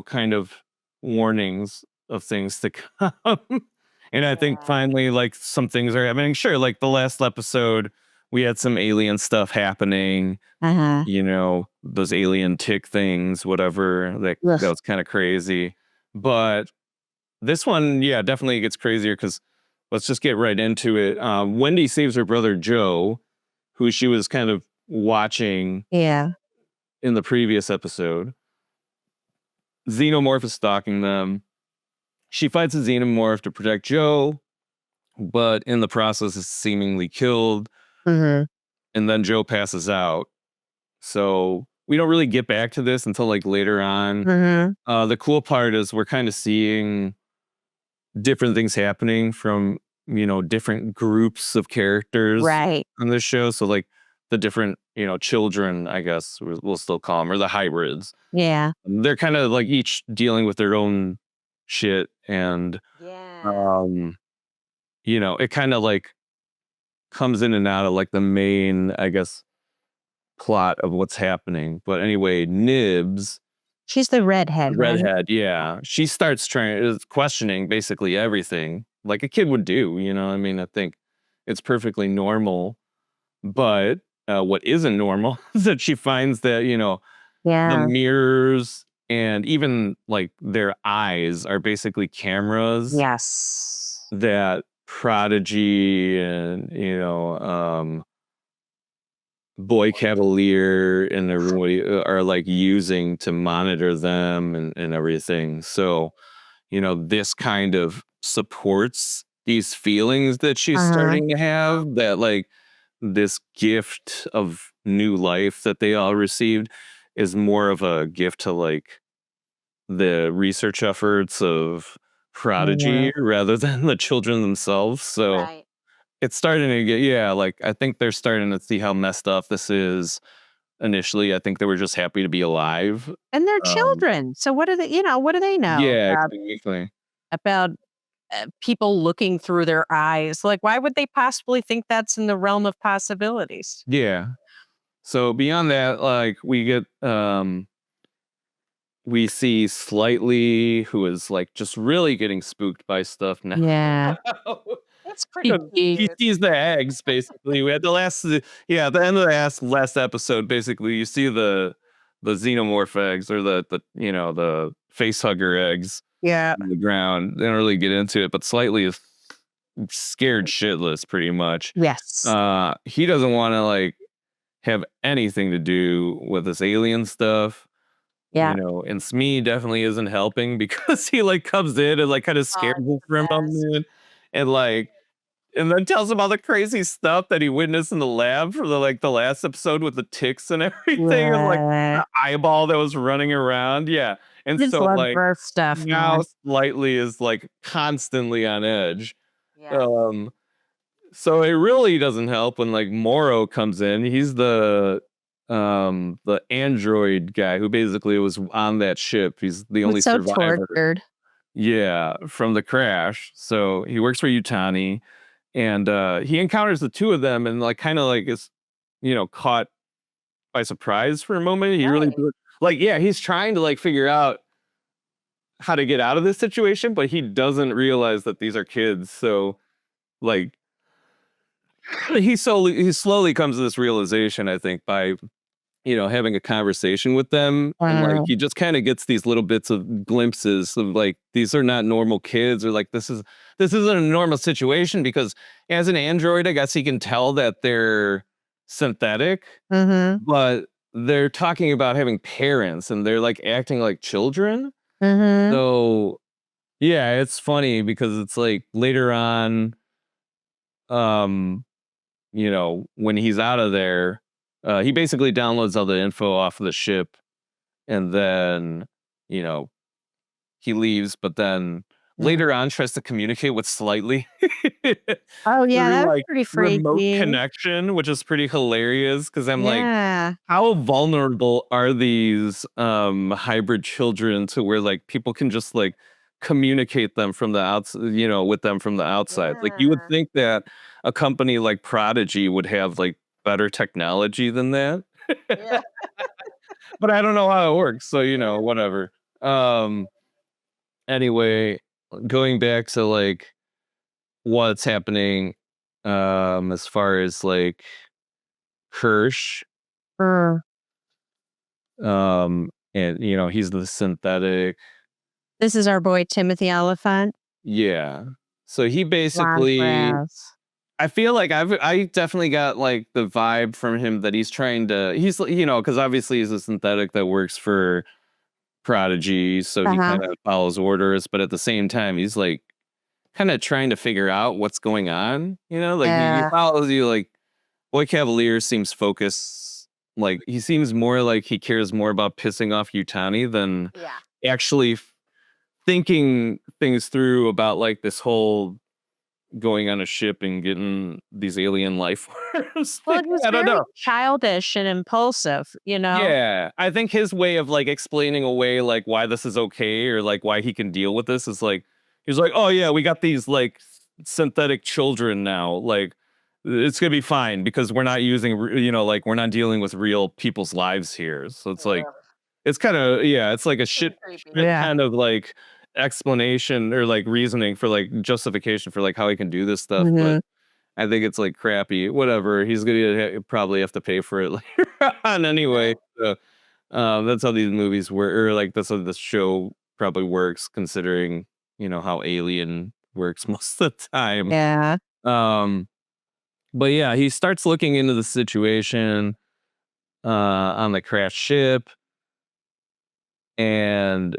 kind of warnings of things to come. And I think Yeah. finally, like, some things are happening. Sure, like the last episode, we had some alien stuff happening, Uh-huh. those alien tick things, whatever. That Ugh. was kind of crazy. But this one, yeah, definitely gets crazier because let's just get right into it. Wendy saves her brother Joe, who she was kind of watching Yeah. in the previous episode. Xenomorph is stalking them. She fights a xenomorph to protect Joe, but in the process is seemingly killed. Mhm. And then Joe passes out. So we don't really get back to this until like later on. Mhm. The cool part is we're kind of seeing different things happening from, different groups of characters Right. on this show. So like the different, children, I guess we'll still call them, or the hybrids. Yeah. They're kind of like each dealing with their own shit. And, Yeah. it kind of like comes in and out of like the main, I guess, plot of what's happening. But anyway, Nibs, She's the redhead. Right? redhead, yeah, she starts questioning basically everything like a kid would do. I mean, I think it's perfectly normal. But what isn't normal is that she finds that, the Yeah. mirrors and even like their eyes are basically cameras Yes. that Prodigy and, Boy Cavalier and everybody are like using to monitor them and everything. So, this kind of supports these feelings that she's starting to have, that like this gift of new life that they all received is more of a gift to like the research efforts of Prodigy rather than the children themselves. So Right. it's starting to get, like, I think they're starting to see how messed up this is. Initially, I think they were just happy to be alive. And they're children. So what do they, what do they know Yeah, exactly. about people looking through their eyes? Like, why would they possibly think that's in the realm of possibilities? Yeah. So beyond that, like we see Slightly, who is like just really getting spooked by stuff now. Yeah. That's pretty He cute. sees the eggs, basically. We had at the end of the last episode, basically, you see the xenomorph eggs, or the face hugger eggs Yeah. on the ground. They don't really get into it, but Slightly is scared shitless, pretty much. Yes. He doesn't want to like have anything to do with this alien stuff. Yeah. And Smee definitely isn't helping because he like comes in and like kind of scares him for a moment, and then tells him all the crazy stuff that he witnessed in the lab for the last episode with the ticks and everything, and like the eyeball that was running around. Yeah. And Just so love like birth stuff. now Slightly is like constantly on edge. Yeah. So it really doesn't help when like Morrow comes in. He's the android guy who basically was on that ship. He's the only so survivor. tortured. Yeah, from the crash. So he works for Yutani, and he encounters the two of them and like kind of like is caught by surprise for a moment. He really like, yeah, he's trying to like figure out how to get out of this situation, but he doesn't realize that these are kids. So like he slowly comes to this realization, I think, by having a conversation with them. And like he just kind of gets these little bits of glimpses of like, these are not normal kids, or like this isn't a normal situation, because as an android, I guess he can tell that they're synthetic, but they're talking about having parents and they're like acting like children. So yeah, it's funny because it's like later on, when he's out of there, he basically downloads all the info off of the ship, and then, he leaves, but then later on tries to communicate with Slightly. Oh yeah, through, that's like, pretty remote freaky. connection, which is pretty hilarious, because I'm like, Yeah. how vulnerable are these hybrid children to where like people can just like communicate them from the outside, with them from the outside. Like you would think that a company like Prodigy would have like better technology than that. Yeah. But I don't know how it works, so whatever. Anyway, going back to like what's happening as far as like Hirsch, and he's the synthetic. This is our boy Timothy Oliphant. Yeah. So he basically, I feel like I definitely got like the vibe from him that he's trying to, because obviously he's a synthetic that works for Prodigy, so he kind of follows orders, but at the same time he's like kind of trying to figure out what's going on, like he follows you. Like Boy Cavalier seems focused, like he seems more like he cares more about pissing off Yutani than actually thinking things through about like this whole going on a ship and getting these alien life forms. Well, it was I don't very know. childish and impulsive, you know? Yeah, I think his way of like explaining away like why this is okay or like why he can deal with this is like he's like, oh yeah, we got these like synthetic children now, like it's gonna be fine because we're not using like we're not dealing with real people's lives here. So it's like it's kind of it's like a shit Yeah. kind of like explanation or like reasoning for like justification for like how he can do this stuff, but I think it's like crappy. Whatever, he's gonna probably have to pay for it later on anyway. So, that's how these movies work, or like that's how the show probably works, considering how Alien works most of the time. Yeah. Um, but yeah, he starts looking into the situation on the crashed ship, and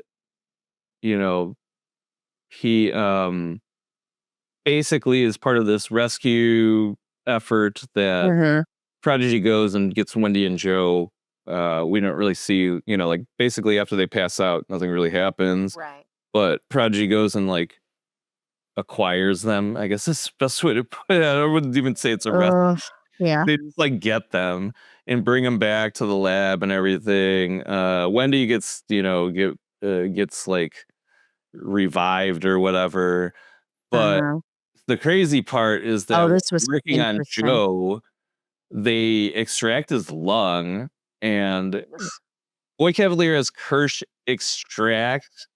he basically is part of this rescue effort that Prodigy goes and gets Wendy and Joe. We don't really see, like basically after they pass out, nothing really happens. Right. But Prodigy goes and like acquires them. I guess that's the best way to put it. I wouldn't even say it's a rescue. Yeah. They just like get them and bring them back to the lab and everything. Wendy gets, gets like revived or whatever. But the crazy part is that this was working on interesting. Joe, they extract his lung, and Boy Cavalier has Kirsch extract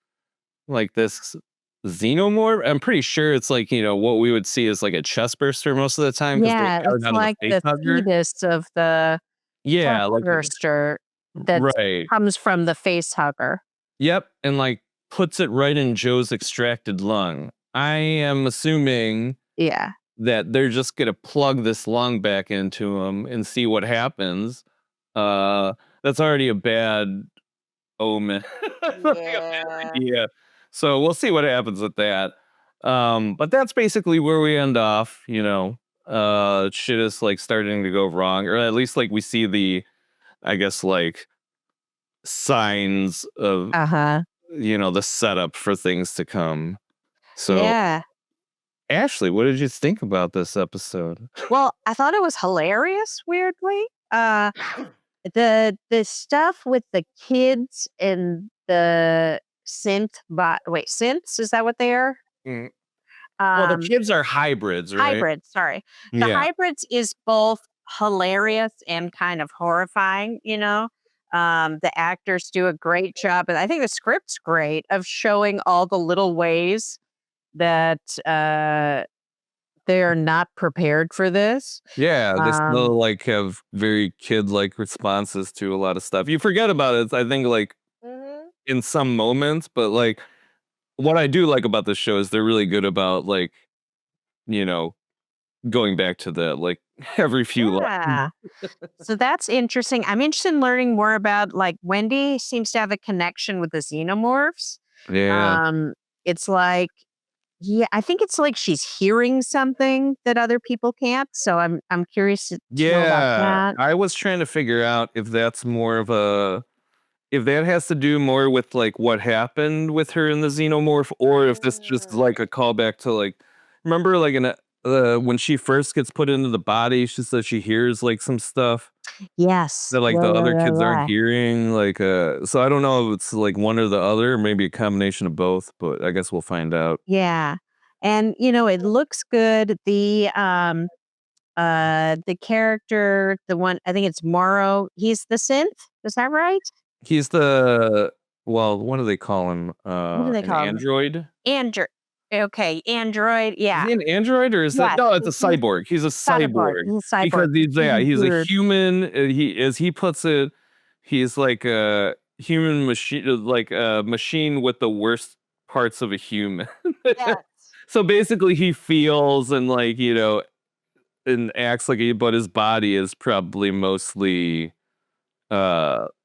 like this xenomorph. I'm pretty sure it's like, what we would see is like a chest burster most of the time. Yeah, They it's out of like the face the hugger. fetus of the Yeah, chest like burster that right. comes from the face hugger. Yep, and like puts it right in Joe's extracted lung. I am assuming that they're just gonna plug this lung back into him and see what happens. That's already a bad omen. That's like a bad idea. So we'll see what happens with that. But that's basically where we end off, shit is like starting to go wrong, or at least like we see the, I guess, like signs of the setup for things to come. So Ashley, what did you think about this episode? Well, I thought it was hilarious, weirdly. The stuff with the kids and the synths, is that what they are? Mm. Well, the kids are hybrids, right? Hybrids, sorry. The hybrids is both hilarious and kind of horrifying, the actors do a great job, and I think the script's great of showing all the little ways that they're not prepared for this. Yeah, they still like have very kid-like responses to a lot of stuff. You forget about it, I think, like in some moments, but like what I do like about this show is they're really good about like, going back to that like every few lines. So that's interesting. I'm interested in learning more about like Wendy seems to have a connection with the Xenomorphs. Yeah. It's like I think it's like she's hearing something that other people can't. So I'm curious to know about that. I was trying to figure out if that's more of if that has to do more with like what happened with her in the Xenomorph, or if this just like a callback to like, remember like in when she first gets put into the body, she says she hears like some stuff Yes. that like the other kids aren't hearing. Like, so I don't know if it's like one or the other, or maybe a combination of both, but I guess we'll find out. Yeah. And it looks good. The character, the one, I think it's Morrow, he's the synth. Is that right? He's what do they call him? What do they call him? Android? Android. Okay, Android. Yeah. Is he an android, or is that no? It's a cyborg. He's a cyborg. He's a cyborg. Because he's a human. As he puts it, he's like a human machine, like a machine with the worst parts of a human. Yes. So basically, he feels and like and acts like but his body is probably mostly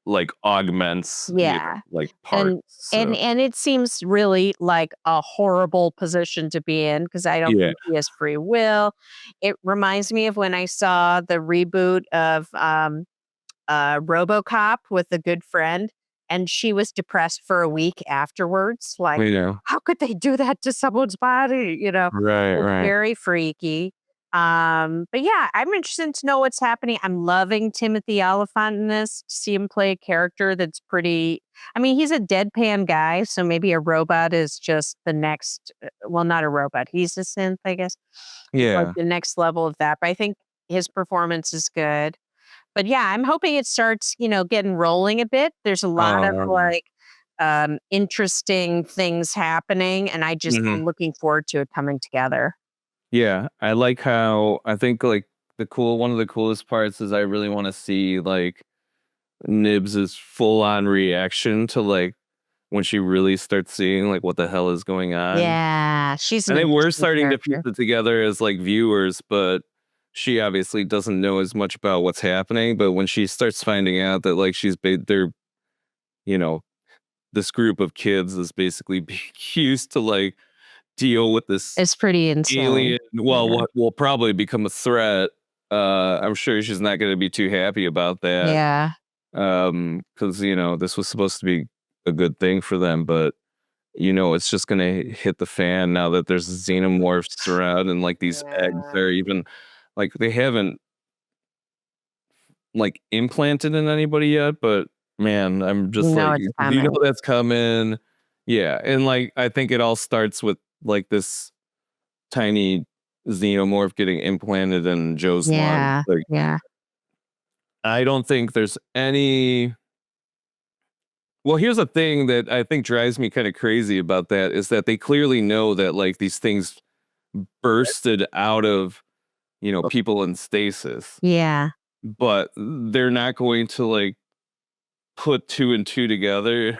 like augments like parts. And it seems really like a horrible position to be in because I don't think he has free will. It reminds me of when I saw the reboot of RoboCop with a good friend, and she was depressed for a week afterwards. Like, how could they do that to someone's body? Right, It's right. very freaky. But yeah, I'm interested to know what's happening. I'm loving Timothy Oliphant in this. To see him play a character that's pretty. I mean, he's a deadpan guy, so maybe a robot is just the next. Well, not a robot. He's a synth, I guess. Like Yeah. the next level of that. But I think his performance is good. But yeah, I'm hoping it starts, getting rolling a bit. There's a lot of like interesting things happening, and I'm looking forward to it coming together. Yeah, I like how I think like one of the coolest parts is I really want to see like Nibs's full on reaction to like when she really starts seeing like what the hell is going on. Yeah, she's I an think we're interesting starting to character. piece it together as like viewers, but she obviously doesn't know as much about what's happening. But when she starts finding out that like they're, you know, this group of kids is basically being used to like deal with this It's pretty insane. alien, well, Yeah. what will probably become a threat. I'm sure she's not going to be too happy about that. Yeah. Because this was supposed to be a good thing for them, but it's just going to hit the fan now that there's xenomorphs around and like these eggs Yeah. are even like they haven't like implanted in anybody yet, but man, I'm just like, It's you know coming. that's coming. Yeah, and like I think it all starts with like this tiny xenomorph getting implanted in Joe's lung. Yeah. Like, Yeah. I don't think there's any. Well, here's a thing that I think drives me kind of crazy about that is that they clearly know that like these things bursted out of people in stasis, Yeah. but they're not going to like put two and two together.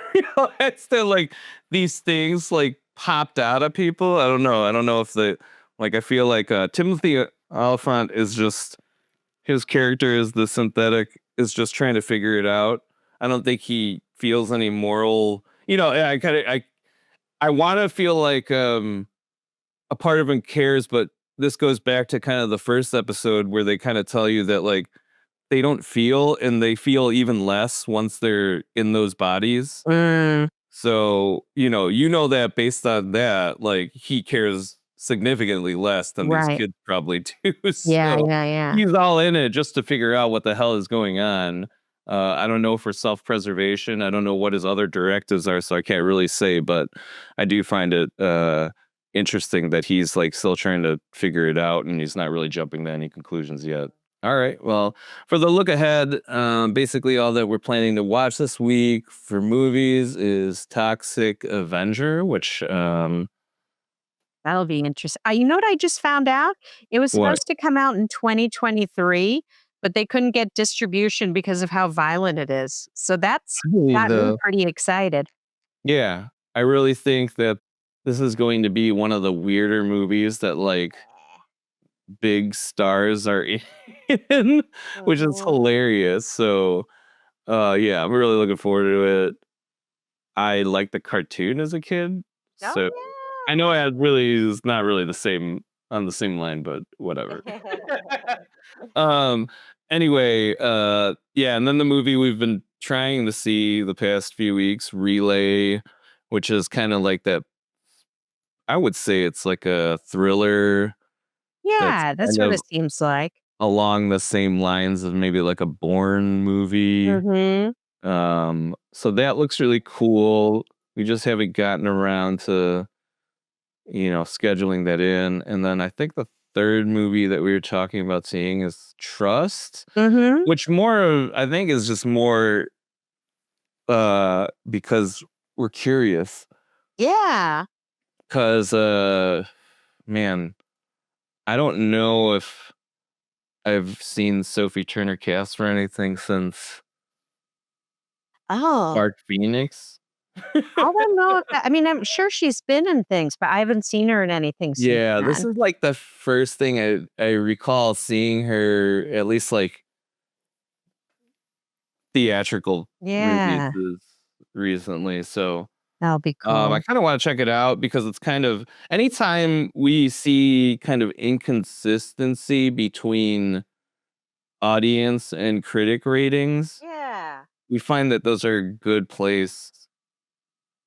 It's that like these things like popped out of people. I don't know. I don't know if I feel like Timothy Oliphant is just his character is the synthetic is just trying to figure it out. I don't think he feels any moral. I want to feel like a part of him cares, but this goes back to kind of the first episode where they kind of tell you that like they don't feel and they feel even less once they're in those bodies. Mm. So, that based on that, like he cares significantly less than these Right. kids probably do. Yeah. So Yeah. he's all in it just to figure out what the hell is going on. I don't know for self-preservation. I don't know what his other directives are, so I can't really say, but I do find it interesting that he's like still trying to figure it out and he's not really jumping to any conclusions yet. All right. Well, for the look ahead, basically all that we're planning to watch this week for movies is Toxic Avenger, which That'll be interesting. You know what I just found out? It was what? supposed to come out in 2023, but they couldn't get distribution because of how violent it is. So that's got me pretty excited. Yeah, I really think that this is going to be one of the weirder movies that like big stars are in, which is hilarious. So, yeah, I'm really looking forward to it. I liked the cartoon as a kid, so I know it really is not really the same on the same line, but whatever. Anyway, yeah, and then the movie we've been trying to see the past few weeks, Relay, which is kind of like that. I would say it's like a thriller that's Yeah, that's kind what of it seems like. along the same lines as maybe like a Bourne movie. So that looks really cool. We just haven't gotten around to, scheduling that in. And then I think the third movie that we were talking about seeing is Trust, which I think is just more because we're curious. Yeah. Because, man, I don't know if I've seen Sophie Turner cast for anything since Oh, Dark Phoenix. I don't know if I mean, I'm sure she's been in things, but I haven't seen her in anything since Yeah, this then. is like the first thing I recall seeing her at least like theatrical Yeah, releases recently. So that'll be I cool. kind of want to check it out because it's kind of anytime we see kind of inconsistency between audience and critic ratings, Yeah. we find that those are a good place.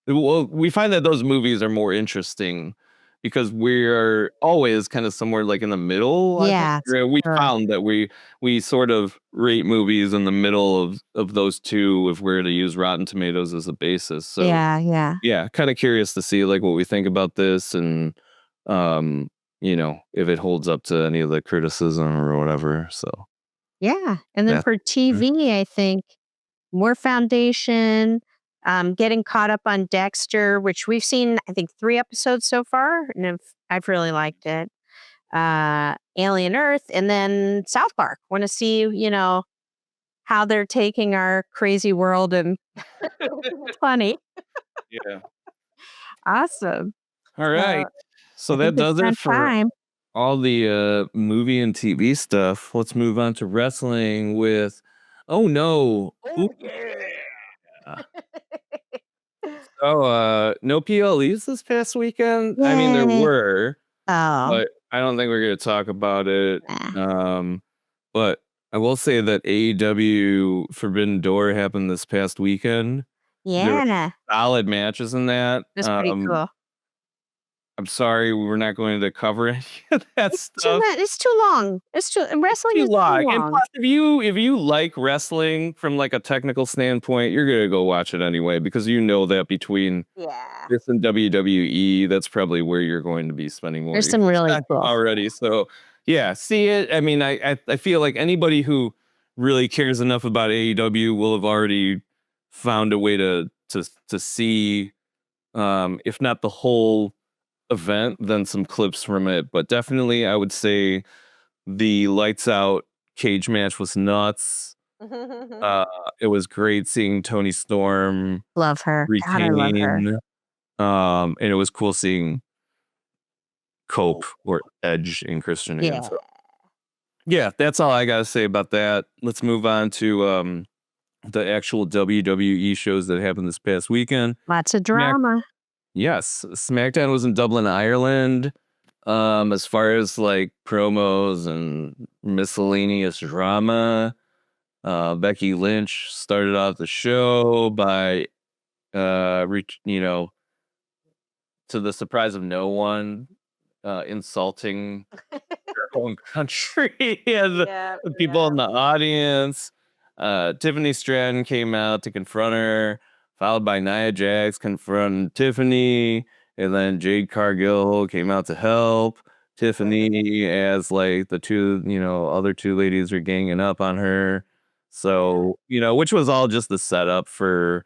Well, we find that those movies are more interesting because we're always kind of somewhere like in the middle. Yeah, We sure. found that we sort of rate movies in the middle of those two if we're to use Rotten Tomatoes as a basis. So Yeah. kind of curious to see like what we think about this and if it holds up to any of the criticism or whatever. So Yeah. And then that's for TV, I think more Foundation, getting caught up on Dexter, which we've seen, I think, 3 episodes so far, and I've really liked it. Alien Earth, and then South Park. Want to see, how they're taking our crazy world and funny. yeah. Awesome. All right. So I that think it's does done it for time. all the movie and TV stuff. Let's move on to wrestling with oh no. Ooh, yeah. So no PLEs this past weekend. I mean there Yay. were, Oh. but I don't think we're gonna talk about it. Nah. But I will say that AEW Forbidden Door happened this past weekend. There were Yeah. solid matches in that. That's pretty cool. I'm sorry, we're not going to cover any of that stuff. It's too long. Wrestling is too And long. plus, if you like wrestling from like a technical standpoint, you're gonna go watch it anyway because you know that between Yeah. this and WWE, that's probably where you're going to be spending more. There's some really time cool already. So yeah, see it. I mean, I feel like anybody who really cares enough about AEW will have already found a way to see, if not the whole event, then some clips from it. But definitely, I would say the lights out cage match was nuts. It was great seeing Tony Storm Love her. God, I love her. retain. And it was cool seeing Cope or Edge and Christian again. Yeah. So, yeah, that's all I gotta say about that. Let's move on to the actual WWE shows that happened this past weekend. Lots of drama. Yes, SmackDown was in Dublin, Ireland. As far as like promos and miscellaneous drama, Becky Lynch started off the show by, to the surprise of no one, insulting her own country and the people in the audience. Tiffany Stratton came out to confront her, followed by Nia Jax confronting Tiffany, and then Jade Cargill came out to help Tiffany as like the two, other two ladies are ganging up on her. So, which was all just the setup for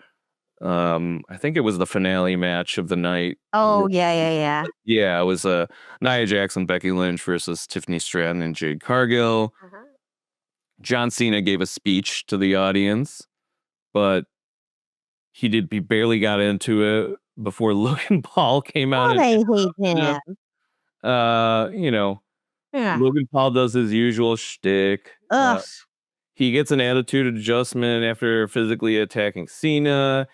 I think it was the finale match of the night. Oh, yeah. Yeah, it was Nia Jax and Becky Lynch versus Tiffany Stratton and Jade Cargill. John Cena gave a speech to the audience, but he barely got into it before Logan Paul came out. I hate him. Yeah. Logan Paul does his usual shtick. Ugh. He gets an attitude adjustment after physically attacking Cena.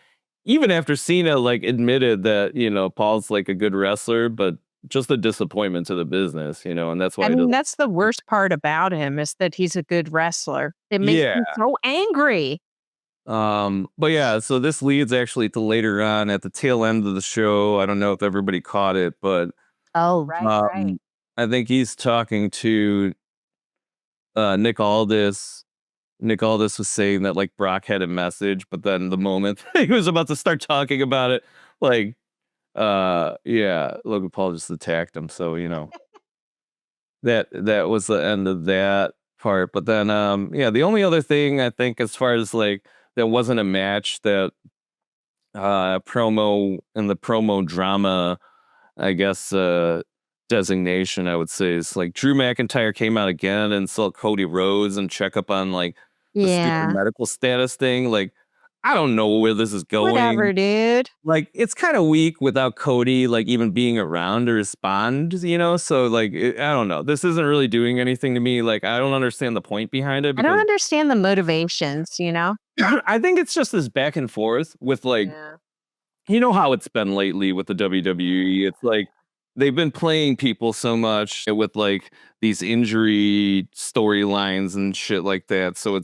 Even after Cena like admitted that, Paul's like a good wrestler, but just a disappointment to the business, and that's why I mean, that's the worst part about him is that he's a good wrestler. It makes me so angry. But yeah, so this leads actually to later on at the tail end of the show. I don't know if everybody caught it, but oh, right. I think he's talking to Nick Aldis. Nick Aldis was saying that like Brock had a message, but then the moment he was about to start talking about it, like Logan Paul just attacked him. So, that was the end of that part. But then the only other thing I think as far as like there wasn't a match that promo and the promo drama, I guess designation I would say is like Drew McIntyre came out again and saw Cody Rhodes and check up on like the stupid medical status thing. Like, I don't know where this is going. Whatever, dude. Like, it's kind of weak without Cody, like, even being around to respond, So, like, I don't know. This isn't really doing anything to me. Like, I don't understand the point behind it. I don't understand the motivations, I think it's just this back and forth with, like, you know how it's been lately with the WWE. It's like, they've been playing people so much with, like, these injury storylines and shit like that. So,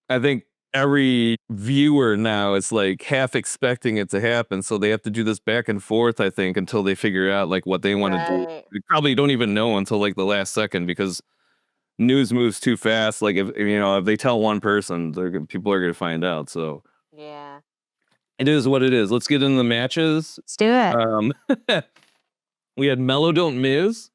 I think every viewer now is like half expecting it to happen. So they have to do this back and forth, I think, until they figure out like what they want to do. They probably don't even know until like the last second because news moves too fast. Like if they tell one person, people are going to find out. So Yeah. it is what it is. Let's get into the matches. Let's do it. We had Mellow Don't Miz,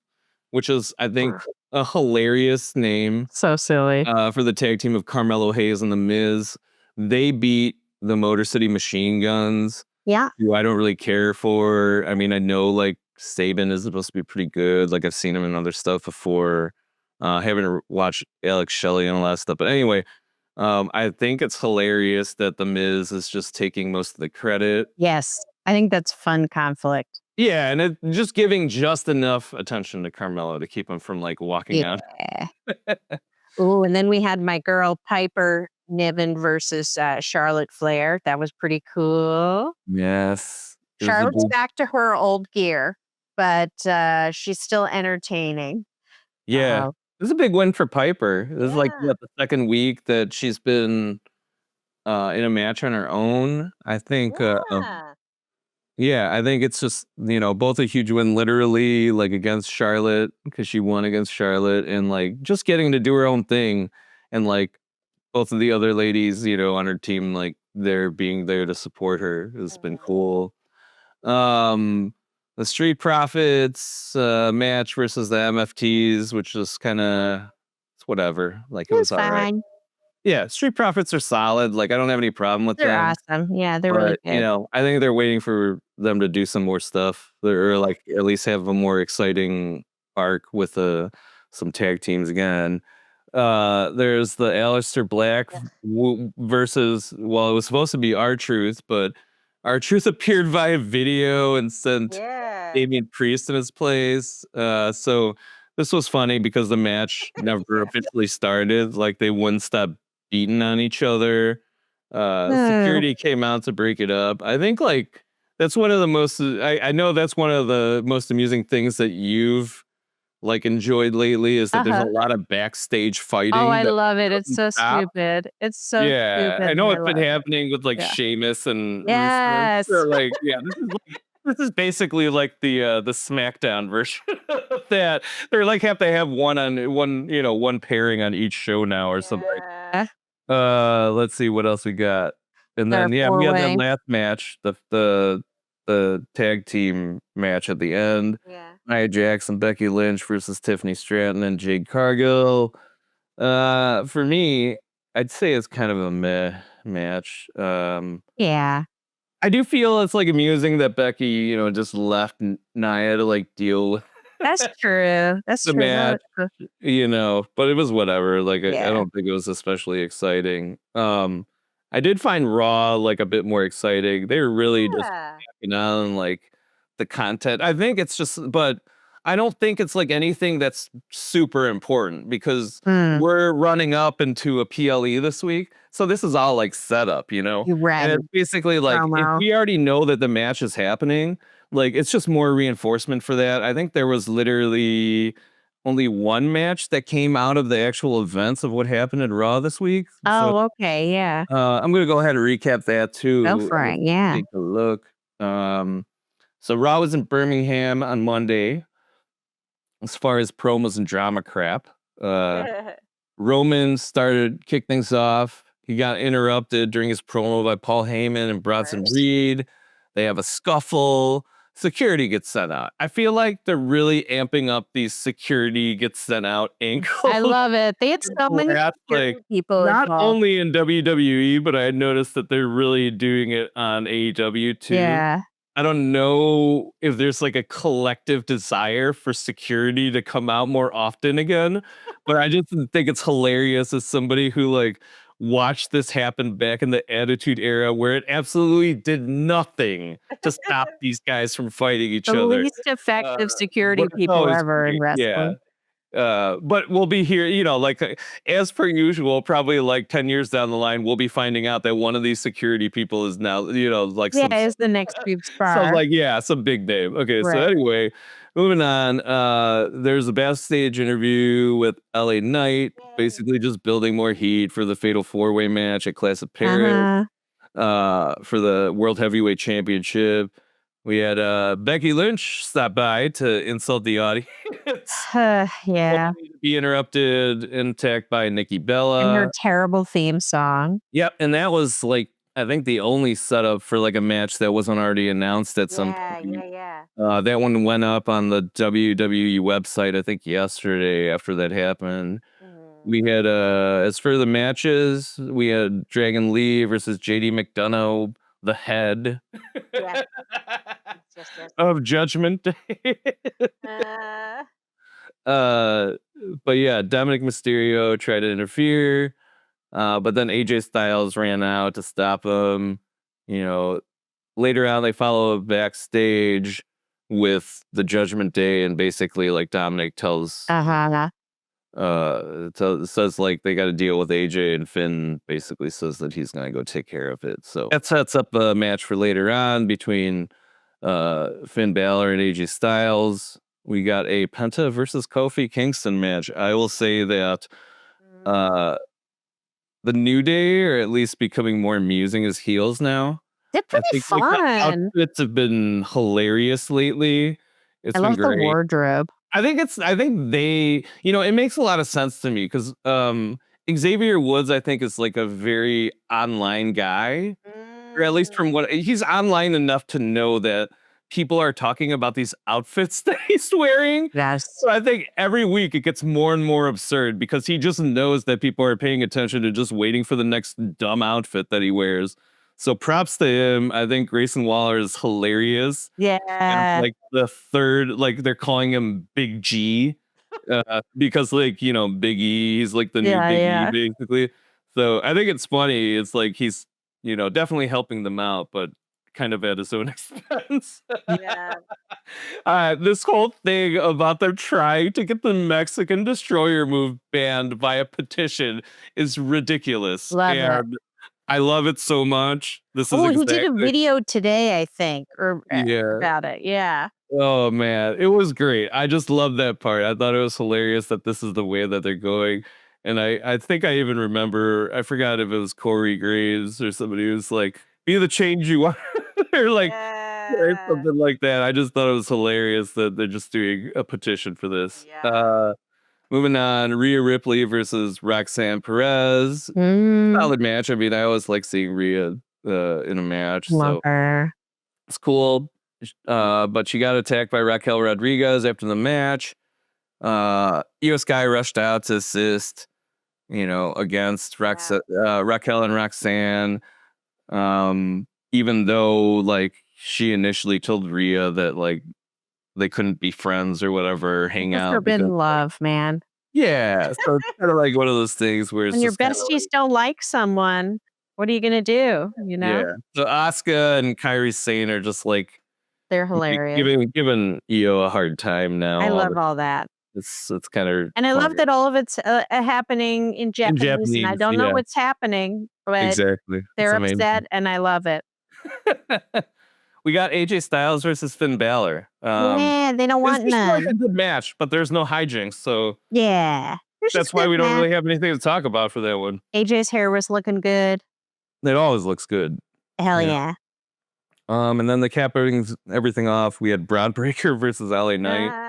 which is, I think, a hilarious name. So silly. For the tag team of Carmelo Hayes and The Miz. They beat the Motor City Machine Guns, Yeah. who I don't really care for. I mean, I know like Saban is supposed to be pretty good. Like I've seen him in other stuff before. I haven't watched Alex Shelley and all that stuff. But anyway, I think it's hilarious that The Miz is just taking most of the credit. Yes. I think that's fun conflict. Yeah, and it just giving just enough attention to Carmelo to keep him from like walking out. Ooh, and then we had my girl Piper Niven versus Charlotte Flair. That was pretty cool. Yes. Charlotte's back to her old gear, but she's still entertaining. Yeah. This is a big win for Piper. This is like the second week that she's been in a match on her own. I think I think it's just, both a huge win literally like against Charlotte because she won against Charlotte and like just getting to do her own thing and like both of the other ladies, on her team, like they're being there to support her has been cool. The Street Profits match versus the MFTs, which is kind of whatever. Like it was all right. Yeah, Street Profits are solid. Like I don't have any problem with them. They're awesome. Yeah, they're really good. I think they're waiting for them to do some more stuff, or like at least have a more exciting arc with some tag teams again. There's the Aleister Black versus, well, it was supposed to be R-Truth, but R-Truth appeared via video and sent Damian Priest in his place. So this was funny because the match never officially started. Like they wouldn't stop beating on each other. Security came out to break it up. I think like that's one of the most, I know that's one of the most amusing things that you've like enjoyed lately is that there's a lot of backstage fighting. Oh, I love it. It's so stupid. It's so stupid. I know it's been happening with like Sheamus and yes. They're like, this is basically like the SmackDown version of that. They're like have to have one pairing on each show now or something. Let's see what else we got. And then we had that last match, the tag team match at the end. Nia Jax and Becky Lynch versus Tiffany Stratton and Jade Cargill. For me, I'd say it's kind of a meh match. I do feel it's like amusing that Becky, just left Nia to like deal with. That's true. That's the true. match, but it was whatever. Like I don't think it was especially exciting. I did find Raw like a bit more exciting. They were really just on like the content. I think it's just, but I don't think it's like anything that's super important because we're running up into a PLE this week. So this is all like setup, Right. And it's basically like if we already know that the match is happening, like it's just more reinforcement for that. I think there was literally only one match that came out of the actual events of what happened at Raw this week. Oh, okay, yeah. I'm gonna go ahead and recap that too. Go for it, yeah. Take a look. So Raw was in Birmingham on Monday. As far as promos and drama crap, Roman kicked things off. He got interrupted during his promo by Paul Heyman and Bronson Reed. They have a scuffle. Security gets sent out. I feel like they're really amping up these security gets sent out ankles. I love it. They had so many people not involved. only in WWE, but I had noticed that they're really doing it on AEW too. Yeah. I don't know if there's like a collective desire for security to come out more often again, but I just think it's hilarious as somebody who like watched this happen back in the Attitude Era where it absolutely did nothing to stop these guys from fighting each other. The least effective security people ever in wrestling. Yeah. But we'll be here, like as per usual, probably like 10 years down the line, we'll be finding out that one of these security people is now, like is the next big star. So like, some big name. Okay, so anyway, Moving on, there's a backstage interview with LA Knight, basically just building more heat for the Fatal 4-Way match at Clash of Paris, for the World Heavyweight Championship. We had Becky Lynch stop by to insult the audience. Yeah. Be interrupted and attacked by Nikki Bella. And her terrible theme song. Yep, and that was like, I think the only setup for like a match that wasn't already announced at some point. Yeah. That one went up on the WWE website, I think yesterday after that happened. We had, as for the matches, we had Dragon Lee versus JD McDonough, the head Yes. of Judgment Day. But yeah, Dominic Mysterio tried to interfere, but then AJ Styles ran out to stop him. You know, later on they follow backstage with the Judgment Day, and basically like Dominic tells says like they got to deal with AJ, and Finn basically says that he's gonna go take care of it. So that sets up a match for later on between Finn Balor and AJ Styles. We got a Penta versus Kofi Kingston match. I will say that the New Day are at least becoming more amusing as heels now. They're pretty Like, the fun. outfits have been hilarious lately. It's I been love great. the wardrobe. I think they, it makes a lot of sense to me because Xavier Woods, I think, is like a very online guy, or at least from what he's online enough to know that people are talking about these outfits that he's wearing. Yes. So I think every week it gets more and more absurd because he just knows that people are paying attention to just waiting for the next dumb outfit that he wears. So props to him. I think Grayson Waller is hilarious. Yeah. And like the third, like they're calling him Big G, because like, Big E, he's like the new Big E basically. So I think it's funny. It's like he's, definitely helping them out, but kind of at his own expense. This whole thing about them trying to get the Mexican Destroyer move banned via petition is ridiculous. Love it. I love it so much. This is he did a video today, I think, or about it. Yeah. Oh man, it was great. I just love that part. I thought it was hilarious that this is the way that they're going. And I think I even remember, I forgot if it was Corey Graves or somebody who's like, be the change you want, or like or something like that. I just thought it was hilarious that they're just doing a petition for this. Moving on, Rhea Ripley versus Roxanne Perez. Solid match. I mean, I always like seeing Rhea in a match. Love her. It's cool. But she got attacked by Raquel Rodriguez after the match. Io Sky rushed out to assist, against Raquel and Roxanne. Even though like she initially told Rhea that like they couldn't be friends or whatever, hang out. Forbidden love, man. Yeah. So it's kind of like one of those things where it's when your just kinda besties don't like someone, what are you gonna do? Yeah. So Asuka and Kairi Sane are just like they're hilarious. Giving Io a hard time now. I love all that. It's kind of and I love that all of it's happening in Japanese, and I don't know what's happening, but exactly. They're upset, and I love it. We got AJ Styles versus Finn Balor. They don't want none. It's a good match, but there's no hijinks, so that's why we don't really have anything to talk about for that one. AJ's hair was looking good. It always looks good. Hell yeah. And then the cap everything off, we had Braun Breaker versus LA Knight.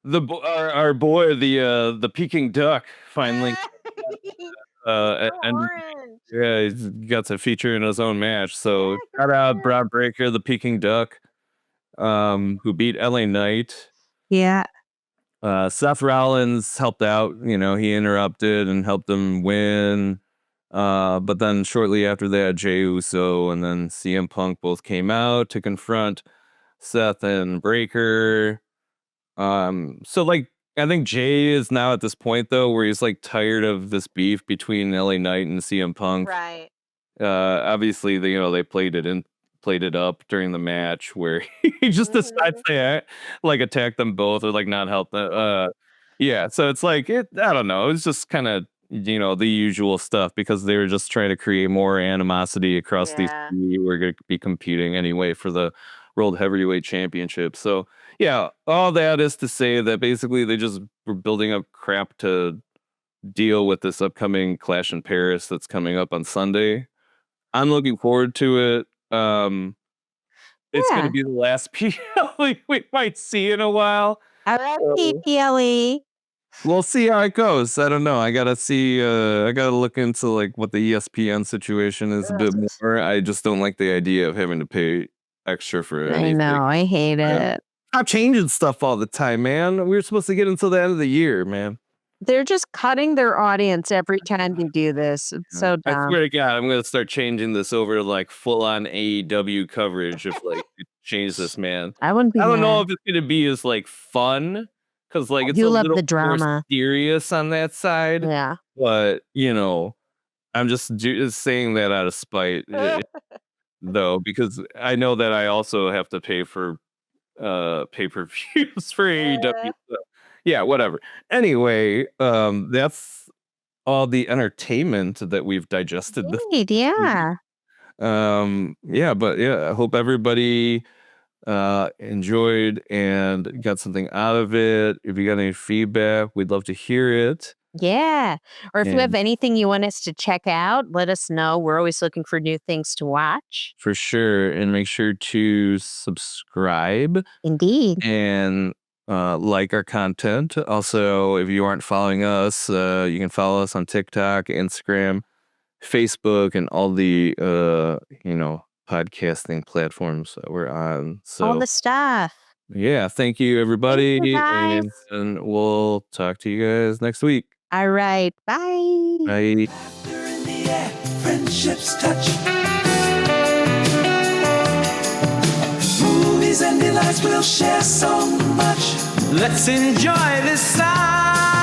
Our boy, the Peking Duck, finally. And he's got to feature in his own match. So shout out Braun Breaker, the Peking Duck, who beat LA Knight. Yeah. Seth Rollins helped out. He interrupted and helped them win. But then shortly after that, Jey Uso and then CM Punk both came out to confront Seth and Breaker. So like I think Jay is now at this point though where he's like tired of this beef between LA Knight and CM Punk. Right. Obviously they played it up during the match where he just decides to like attack them both or like not help them. Yeah, so it's like I don't know, it's just kind of the usual stuff because they were just trying to create more animosity across these three who are going to be competing anyway for the World Heavyweight Championship. So yeah, all that is to say that basically they just were building up crap to deal with this upcoming Clash in Paris that's coming up on Sunday. I'm looking forward to it. It's going to be the last PLE we might see in a while. R.I.P. PLE. We'll see how it goes. I don't know. I gotta see. I gotta look into like what the ESPN situation is a bit more. I just don't like the idea of having to pay extra for anything. I know. I hate it. I'm changing stuff all the time, man. We were supposed to get until the end of the year, man. They're just cutting their audience every time they do this. It's so dumb. I swear to God, I'm gonna start changing this over to like full on AEW coverage if like change this, man. I wouldn't be. I don't know if it's gonna be as like fun. Because like it's a little the drama. more serious on that side. Yeah. But, you know, I'm just saying that out of spite, though, because I know that I also have to pay for pay-per-views for AEW. So, yeah, whatever. Anyway, that's all the entertainment that we've digested. Yeah. But I hope everybody enjoyed and got something out of it. If you got any feedback, we'd love to hear it. Yeah. Or if you have anything you want us to check out, let us know. We're always looking for new things to watch. For sure. And make sure to subscribe. Indeed. And like our content. Also, if you aren't following us, you can follow us on TikTok, Instagram, Facebook, and all the podcasting platforms that we're on. So all the stuff. Yeah, thank you, everybody. Thank you, guys. And we'll talk to you guys next week. All right. Bye. Bye. Laughter in the air, friendships touch. Movies and delights, we'll share so much. Let's enjoy this side.